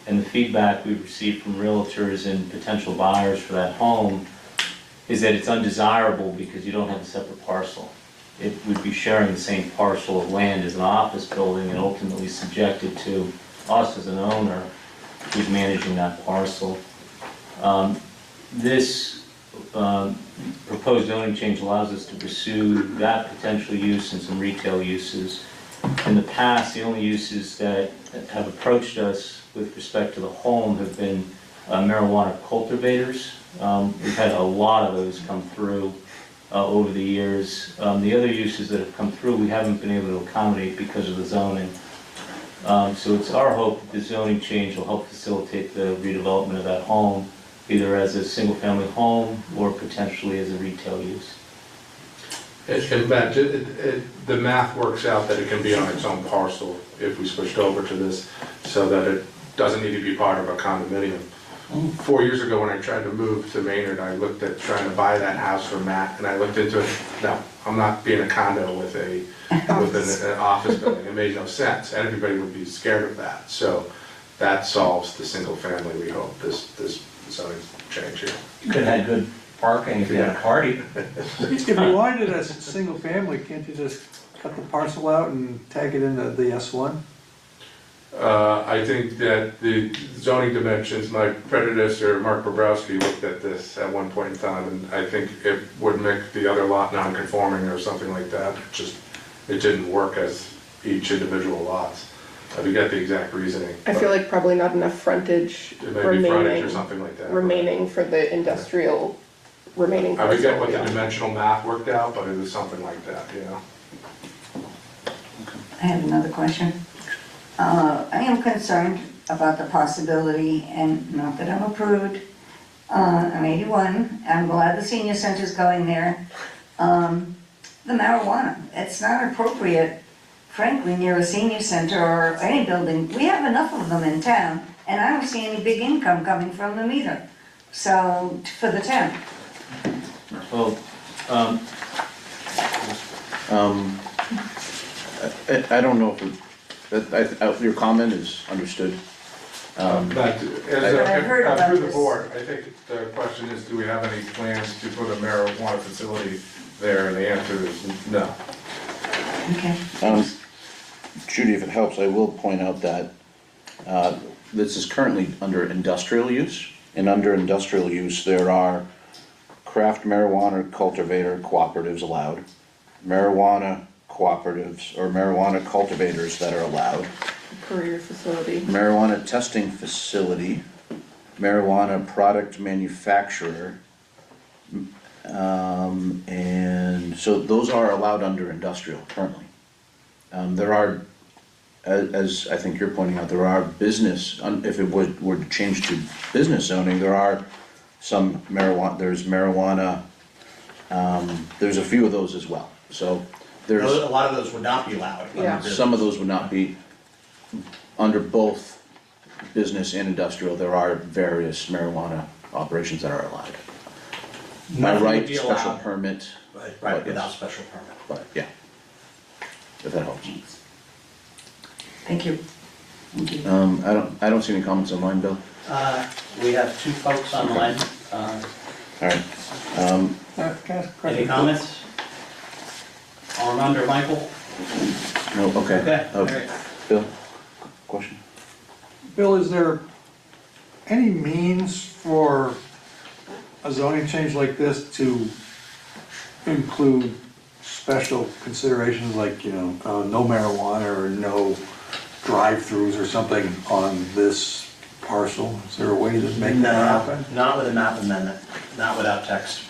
And the feedback we've received from realtors and potential buyers for that home is that it's undesirable because you don't have a separate parcel. It would be sharing the same parcel of land as an office building and ultimately subjected to us as an owner who's managing that parcel. This proposed zoning change allows us to pursue that potential use and some retail uses. In the past, the only uses that have approached us with respect to the home have been marijuana cultivators. We've had a lot of those come through over the years. The other uses that have come through, we haven't been able to accommodate because of the zoning. So it's our hope that the zoning change will help facilitate the redevelopment of that home, either as a single-family home or potentially as a retail use. And Matt, the math works out that it can be on its own parcel if we switched over to this, so that it doesn't need to be part of a condominium. 4 years ago, when I tried to move to Maynard, I looked at trying to buy that house from Matt, and I looked into it. No, I'm not being a condo with an office building. It made no sense. Everybody would be scared of that. So that solves the single family, we hope, this zoning change here. You could have had good parking if you had a party. If you wanted it as a single family, can't you just cut the parcel out and tag it into the S1? I think that the zoning dimensions, my predecessor, Mark Bobrowski, looked at this at one point in time, and I think it would make the other lot non-conforming or something like that. It didn't work as each individual lots. I forget the exact reasoning. I feel like probably not enough frontage It may be frontage or remaining, something like that. remaining for the industrial remaining I parcel. forget what the yeah. dimensional math worked out, but it was something like that, you know? I have another question. I am concerned about the possibility, and not that I'm approved, I'm 81, I'm glad the senior center's going there. The marijuana, it's not appropriate, frankly, near a senior center or any building. We have enough of them in town, and I don't see any big income coming from them either. So, for the town. Well, I don't know if your comment is understood. But I've heard about through the this. board, I think the question is, do we have any plans to put a marijuana facility there? And the answer is no. Okay. Judy, if it helps, I will point out that this is currently under industrial use. And under industrial use, there are craft marijuana cultivator cooperatives allowed, marijuana cooperatives or marijuana cultivators that are allowed, Career facility. marijuana testing facility, marijuana product manufacturer. And so those are allowed under industrial currently. There are, as I think you're pointing out, there are business, if it were to change to business zoning, there are some marijuana, there's marijuana, there's a few of those as well. So there's, A lot of those would not be allowed. under Yeah. business. some of those would not be under both business and industrial. There are various marijuana operations that are allowed. By Nothing would right, be special allowed, permit, right, yes. without special permit. but yeah. If that helps. Thank you. Thank you. I don't see any comments online, Bill. We have two folks online. Alright, Can I ask a Any question? comments? Armand or Michael? no, okay. Okay, all Okay. right. Bill, question? Bill, is there any means for a zoning change like this to include special considerations like, no marijuana or no drive-throughs or something on this parcel? Is there a way to make that happen? Not with a map amendment, not without text.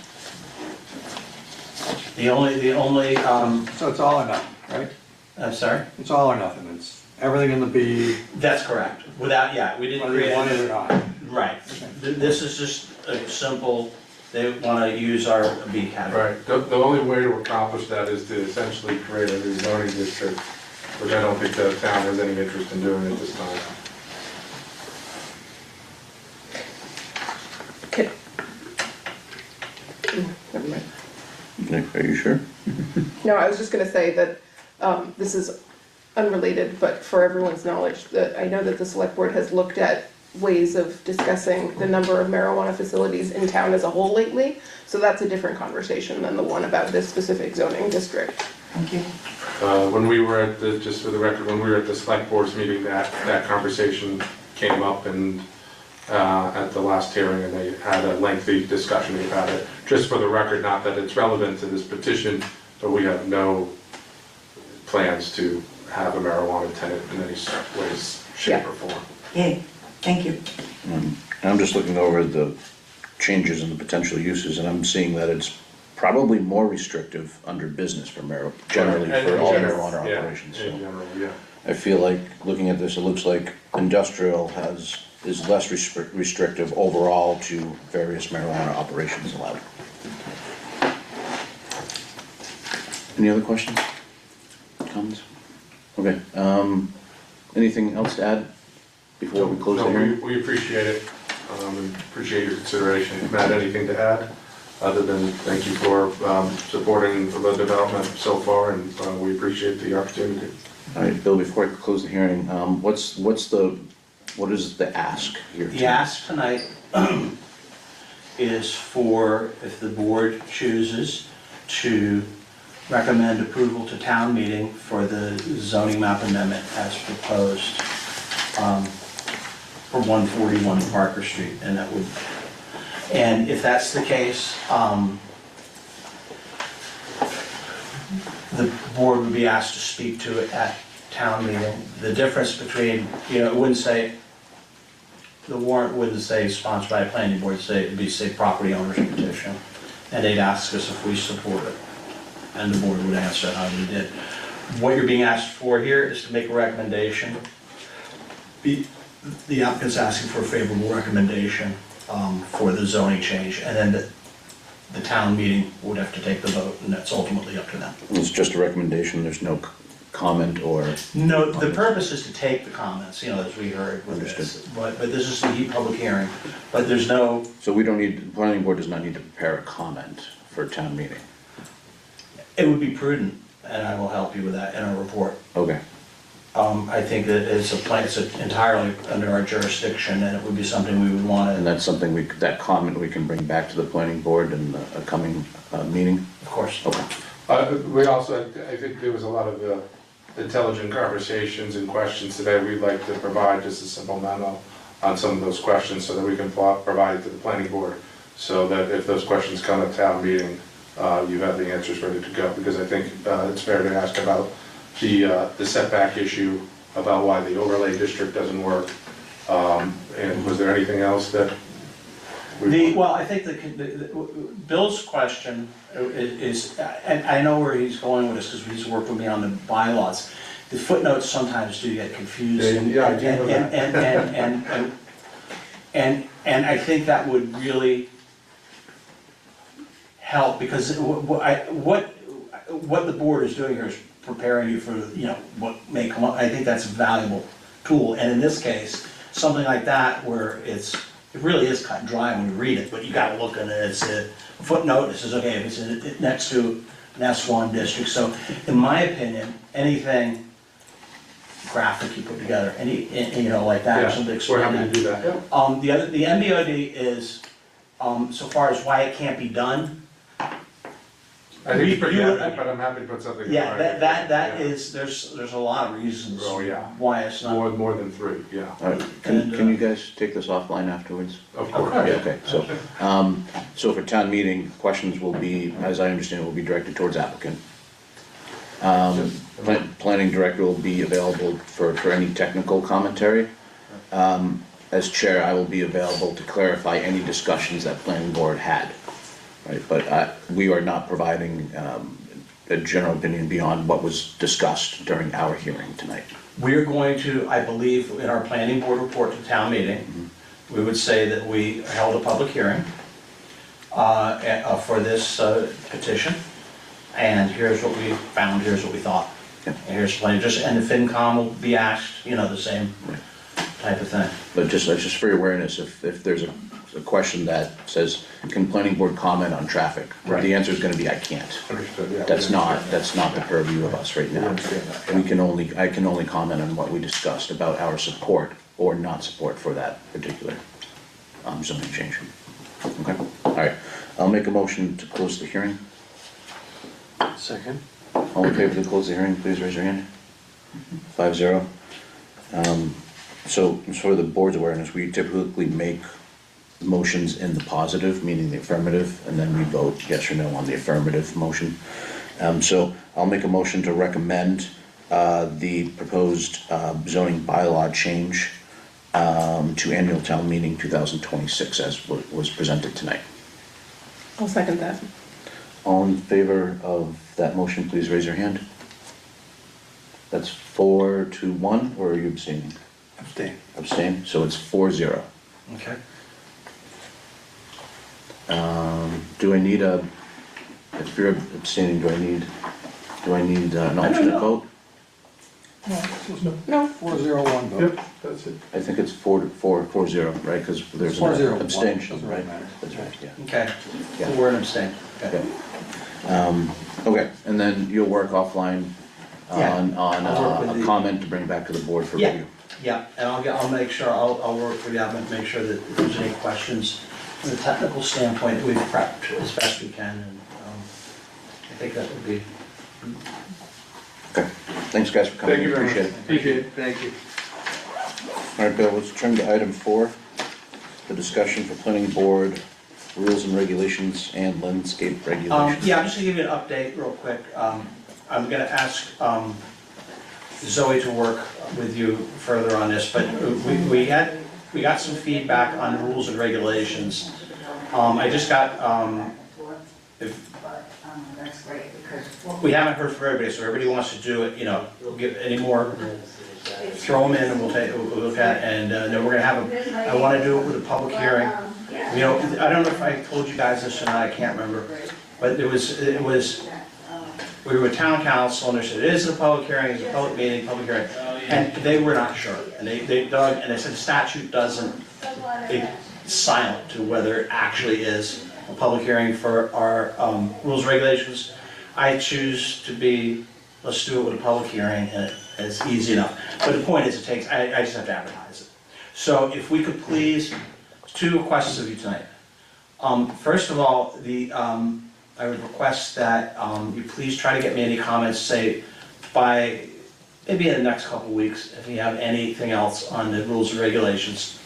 The only, So it's all or nothing, right? I'm sorry? It's all or nothing, it's everything in the B, That's correct. Without, yeah, we didn't whether create you want it or it. not. Right. This is just a simple, they want to use our B category. Right, the only way to accomplish that is to essentially create a new zoning district, which I don't think the town has any interest in doing at this time. Okay. Never mind. Nick, are you sure? No, I was just gonna say that, this is unrelated, but for everyone's knowledge, that I know that the select board has looked at ways of discussing the number of marijuana facilities in town as a whole lately, so that's a different conversation than the one about this specific zoning district. Thank you. When we were at the, just for the record, when we were at the select board's meeting, that conversation came up and, at the last hearing, and they had a lengthy discussion about it. Just for the record, not that it's relevant to this petition, but we have no plans to have a marijuana tenant in any ways, shape, or form. Yay, thank you. I'm just looking over the changes and the potential uses, and I'm seeing that it's probably more restrictive under business for generally for all Yes. marijuana Yeah, operations. in So general, yeah. I feel like, looking at this, it looks like industrial is less restrictive overall to various marijuana operations allowed. Any other questions? Comments? Okay, anything else to add before we close the No, hearing? we appreciate it, and appreciate your consideration. Matt, anything to add, other than thank you for supporting the development so far, and we appreciate the opportunity. All right, Bill, before I close the hearing, what is the ask here? The ask tonight is for, if the board chooses, to recommend approval to town meeting for the zoning map amendment as proposed for 141 Parker Street, and that would, and if that's the case, the board would be asked to speak to it at town meeting. The difference between, it wouldn't say, the warrant wouldn't say sponsored by a planning board, it'd be property owner's petition. And they'd ask us if we support it. And the board would answer how we did. What you're being asked for here is to make a recommendation. The applicant's asking for a favorable recommendation for the zoning change. And then the town meeting would have to take the vote, and that's ultimately up to them. It's just a recommendation, there's no comment or, No, the purpose is to take the comments, as we heard with this. Understood. But this is the public hearing, but there's no, so we don't need, the planning board does not need to prepare a comment for a town meeting? it would be prudent, and I will help you with that in our report. Okay, I think that it's entirely under our jurisdiction, and it would be something we would want and to, that's something that comment we can bring back to the planning board in a coming meeting? of course. Okay, We also, I think there was a lot of intelligent conversations and questions today. We'd like to provide just a simple memo on some of those questions so that we can provide it to the planning board, so that if those questions come at town meeting, you have the answers ready to go, because I think it's fair to ask about the setback issue, about why the overlay district doesn't work, and was there anything else that we? Well, I think Bill's question is, and I know where he's going with this, because he's worked with me on the bylaws. The footnotes sometimes do get confusing. Yeah, I do know that. And I think that would really help, because what the board is doing here is preparing you for, what may come up. I think that's a valuable tool, and in this case, something like that where it really is cut and dry when you read it, but you gotta look at it, it's a footnote, it says, okay, if it's next to an S1 district, so in my opinion, anything graphic you put together, like that, or something to We're explain happy to that. do that. The MBOD is, so far as why it can't be done, I think it's You- pretty you- evident, but I'm happy to put something in Yeah, writing. that Yeah. is, there's a lot of reasons Oh, yeah. why it's not. More than three, yeah, All right, can you guys take this offline afterwards? of course. Yeah, okay, so for town meeting, questions will be, as I understand, it, will be directed towards applicant. Planning director will be available for any technical commentary. As chair, I will be available to clarify any discussions that planning board had, right? But we are not providing a general opinion beyond what was discussed during our hearing tonight. We're going to, I believe, in our planning board report to town meeting, we would say that we held a public hearing for this petition, and here's what we found, here's what we thought. Yeah. And here's plenty, and the FinCom will be asked, the same type of thing. But just for your awareness, if there's a question that says, can planning board comment on traffic? Right. The answer is gonna be, I can't. Understood, yeah. That's not the purview of us right We now. understand that. I can only comment on what we discussed about our support or not support for that particular zoning change. Okay, all right, I'll make a motion to close the hearing. Second. All in favor to close the hearing, please raise your hand. 5-0. So, for the board's awareness, we typically make motions in the positive, meaning the affirmative, and then we vote yes or no on the affirmative motion. So I'll make a motion to recommend the proposed zoning bylaw change to annual town meeting 2026 as was presented tonight. I'll second that. All in favor of that motion, please raise your hand. That's 4-1, or are you abstaining? Abstain. Abstain, so it's 4-0. Okay. Do I need if you're abstaining, do I need an alternate vote? No, 401 vote. Yep, that's it. I think it's 4-0, right, because there's an 4-0. abstention, Doesn't right? really matter. That's right, yeah. Okay, Yeah. we're an abstain. Okay. Okay, and then you'll work offline Yeah, on I'll work with a the- comment to bring back to the board for Yeah. review. Yeah, and I'll make sure, I'll work for the applicant, make sure that if there's any questions from a technical standpoint, that we've prepped as best we can, and I think that would be. Okay, thanks guys for coming, Thank you very much. appreciate it. Appreciate it. Thank you. All right, Bill, let's turn to item 4, the discussion for planning board, rules and regulations and landscape regulations. Yeah, I'm just gonna give you an update real quick. I'm gonna ask Zoe to work with you further on this, but we got some feedback on rules and regulations. I just got, That's great, because. we haven't heard from everybody, so everybody wants to do it, we'll get any more, throw them in and we'll look at it, and then we're gonna have I wanna do it with a public hearing. I don't know if I told you guys this or not, I can't remember, but it was, we were with town council and they said, it is a public hearing, it's a public meeting, public hearing, and they were not sure. And they dug, and they said the statute doesn't, it's silent to whether it actually is a public hearing for our rules and regulations. I choose to be, let's do it with a public hearing, and it's easy enough. But the point is, I just have to advertise it. So if we could please, 2 requests of you tonight. First of all, I would request that you please try to get me any comments, say, by maybe in the next couple of weeks, if you have anything else on the rules and regulations.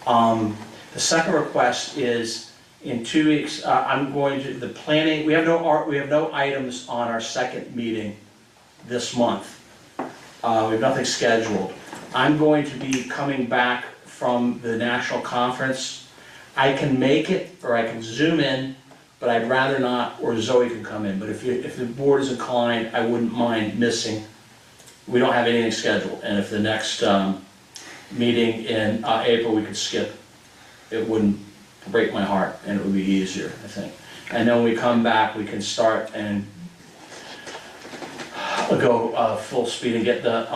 The second request is, in 2 weeks, I'm going to, the planning, we have no items on our second meeting this month. We have nothing scheduled. I'm going to be coming back from the national conference. I can make it, or I can zoom in, but I'd rather not, or Zoe can come in. But if the board is inclined, I wouldn't mind missing. We don't have anything scheduled, and if the next meeting in April we could skip, it wouldn't break my heart, and it would be easier, I think. And then when we come back, we can start and go full speed and get the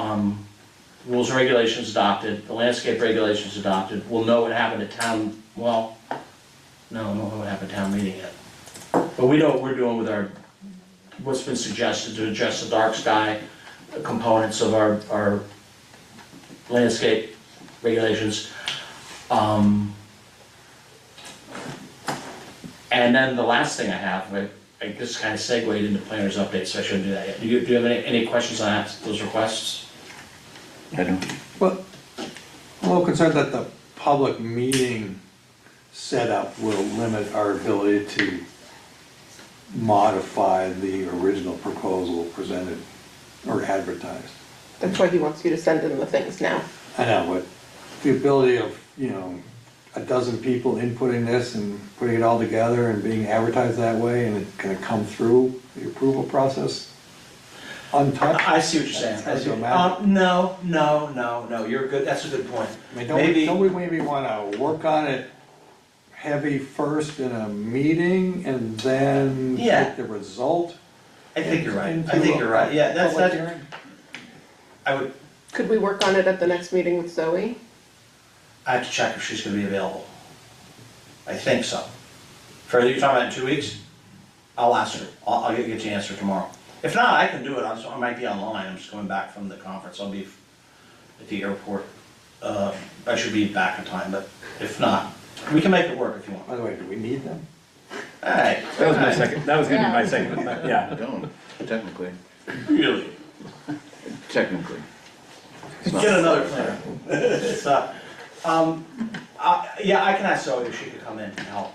rules and regulations adopted, the landscape regulations adopted. We'll know what happened at town, well, no, we don't know what happened at town meeting yet. But we know what we're doing with what's been suggested to address the dark sky components of our landscape regulations. And then the last thing I have, I just kind of segued into planners updates, so I shouldn't do that yet. Do you have any questions on that, those requests? I don't. Well, I'm a little concerned that the public meeting setup will limit our ability to modify the original proposal presented or advertised. That's why he wants you to send in the things now. I know, but the ability of, you know, a dozen people inputting this and putting it all together and being advertised that way, and it's gonna come through the approval process untouched. I see what you're saying. Hard to imagine. No, you're good, that's a good point. I mean, Maybe- don't we maybe wanna work on it heavy first in a meeting and then Yeah. take the result? I think you're right, into I think a you're right, yeah, that's, public hearing? I would, Could we work on it at the next meeting with Zoe? I have to check if she's gonna be available. I think so. Further, you're talking about in 2 weeks? I'll ask her, I'll get you an answer tomorrow. If not, I can do it, I might be online, I'm just coming back from the conference, I'll be at the airport. I should be back in time, but if not, we can make it work if you want. By the way, do we need them? Alright. That was my second, that was gonna be my second, I yeah. don't, technically, Really? technically. Get another planner. It's, yeah, I can ask Zoe if she could come in and help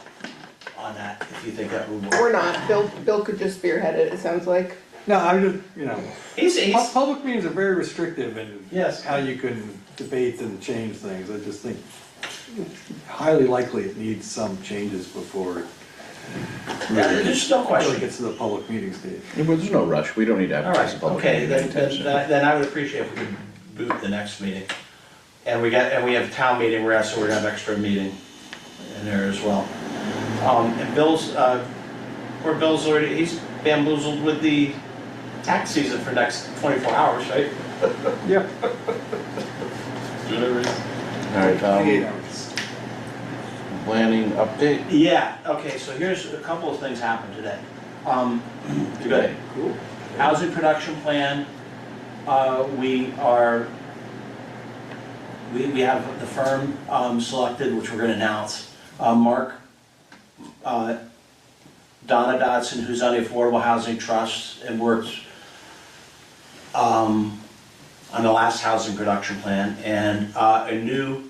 on that, if you think that would work. Or not, Bill could just spearhead it, it sounds like. No, I'm just, you know, He's, public meetings are very restrictive in Yes. how you can debate and change things. I just think highly likely it needs some changes before it there's no really question. gets to the public meeting stage. Yeah, but there's no rush, we don't need to All advertise right, the public. okay, meeting then, anytime soon. then I would appreciate if we could boot the next meeting. And we have a town meeting, so we're gonna have extra meeting in there as well. And Bill's already, he's bamboozled with the tax season for next 24 hours, right? Yep. Alright, 28 hours. planning update? Yeah, okay, so here's a couple of things happened today. Today. Cool. Housing production plan, we have the firm selected, which we're gonna announce. Mark, Donna Dodson, who's on the Affordable Housing Trust and worked on the last housing production plan, and a new,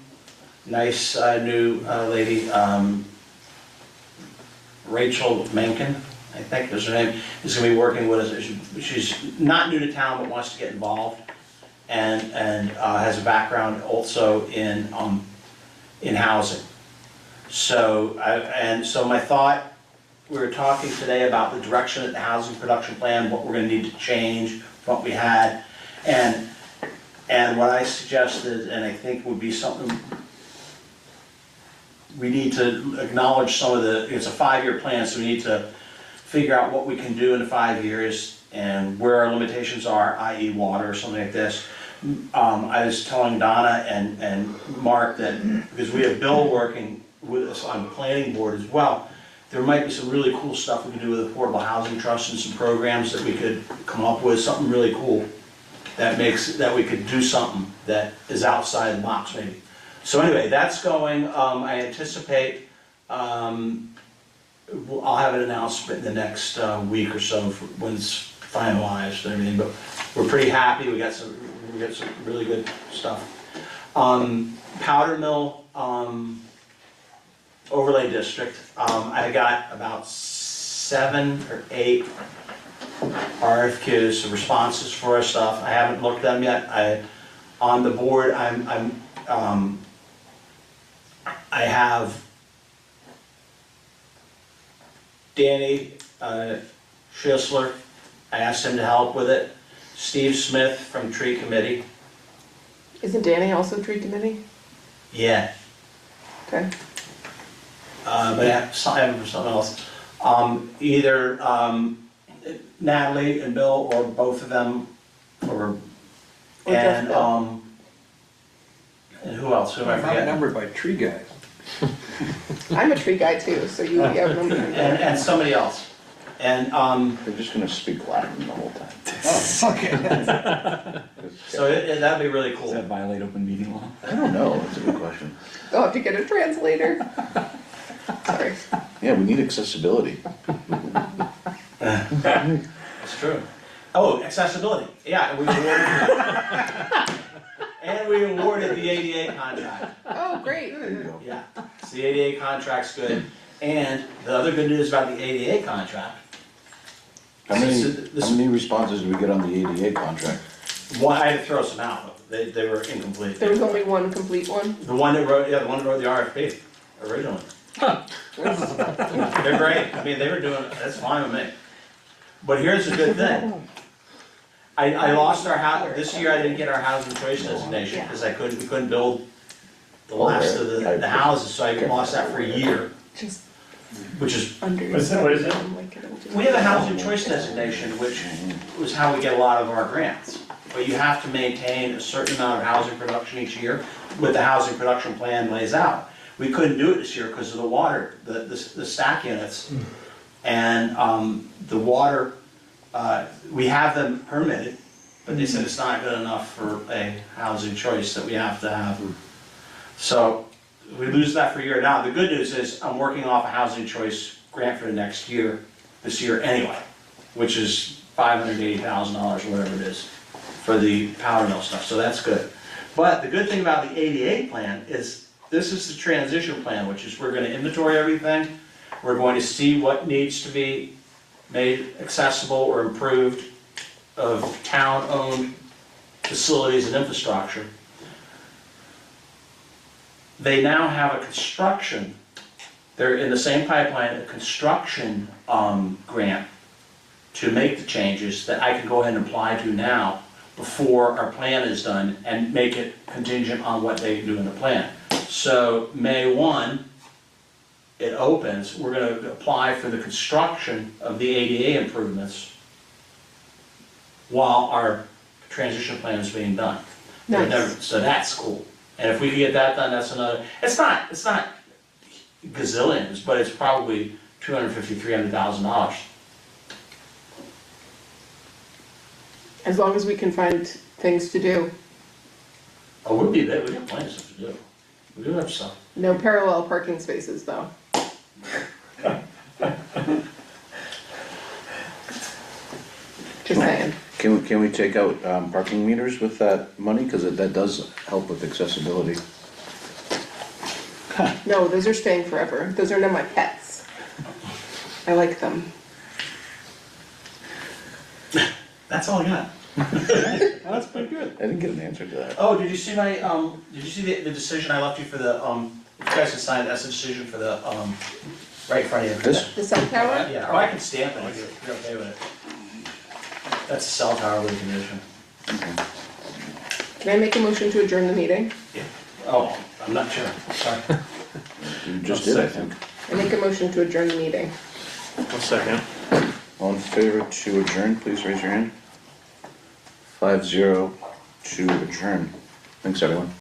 nice new lady, Rachel Menken, I think is her name, is gonna be working with us. She's not new to town, but wants to get involved, and has a background also in housing. So, so my thought, we were talking today about the direction of the housing production plan, what we're gonna need to change, what we had, and what I suggested, and I think would be something we need to acknowledge some of the, it's a 5-year plan, so we need to figure out what we can do in the 5 years and where our limitations are, i.e. water or something like this. I was telling Donna and Mark that, because we have Bill working with us on the planning board as well, there might be some really cool stuff we can do with Affordable Housing Trust and some programs that we could come up with, something really cool that that we could do something that is outside the box maybe. So anyway, that's going, I anticipate, I'll have an announcement in the next week or so when it's finalized and everything, but we're pretty happy, we got some really good stuff. Powder Mill Overlay District, I got about 7 or 8 RFQs, responses for our stuff. I haven't looked at them yet. On the board, I have Danny Schisler, I asked him to help with it. Steve Smith from Tree Committee. Isn't Danny also tree committee? Yeah, Okay. but I have something else. Either Natalie and Bill, or both of them, Or just Bill. And who else? Who am I I'm forgetting? outnumbered by tree guys. I'm a tree guy too, so you outnumber me. And somebody else. And They're just gonna speak Latin the whole time. Okay. so that'd be really Does cool. that violate open meeting law? I don't know, that's a good question. I'll have to get a translator. Sorry. Yeah, we need accessibility. That's true. Oh, accessibility, yeah, and we awarded, and we awarded the ADA contract. Oh, great. Yeah, so the ADA contract's good, and the other good news about the ADA contract. How many, this- how many responses did we get on the ADA contract? One, I had to throw some out, they were incomplete. There was only one complete one. The one that wrote, yeah, the one that wrote the RFP originally. They're great, I mean, they were doing, that's fine with me. But here's the good thing. I lost our house, this year I didn't get our housing choice designation, because we couldn't build the last of the houses, so I lost that for a year, Just which is, under. What is it? we have a housing choice designation, which was how we get a lot of our grants. But you have to maintain a certain amount of housing production each year, what the housing production plan lays out. We couldn't do it this year because of the water, the stack units. And the water, we have them permitted, but they said it's not good enough for a housing choice that we have to have. So we lose that for a year. Now, the good news is I'm working off a housing choice grant for the next year, this year anyway, which is $580,000, whatever it is, for the powder mill stuff, so that's good. But the good thing about the ADA plan is this is the transition plan, which is we're gonna inventory everything. We're going to see what needs to be made accessible or improved of town-owned facilities and infrastructure. They now have a construction, they're in the same pipeline, a construction grant to make the changes that I can go ahead and apply to now before our plan is done and make it contingent on what they do in the plan. So May 1, it opens, we're gonna apply for the construction of the ADA improvements while our transition plan is being done. They're Nice. never- So that's cool. And if we can get that done, that's another, it's not gazillions, but it's probably $250,000, $300,000. As long as we can find things to do. Oh, we'll be there, we have plenty of stuff to do. We do have stuff. No parallel parking spaces, though. Just saying. Can we take out parking meters with that money? Because that does help with accessibility. No, those are staying forever. Those are now my pets. I like them. That's all I got. That's pretty good. I didn't get an answer to that. Oh, did you see my, did you see the decision I left you for the, if you guys can sign it, that's the decision for the, right in front of you. This? The cell tower? Yeah, or I can stamp it if you're okay with it. That's a cell tower with condition. Can I make a motion to adjourn the meeting? Oh, I'm not sure, sorry. You just did, I think. I make a motion to adjourn the meeting. One second. All in favor to adjourn, please raise your hand. 5-0 to adjourn. Thanks, everyone.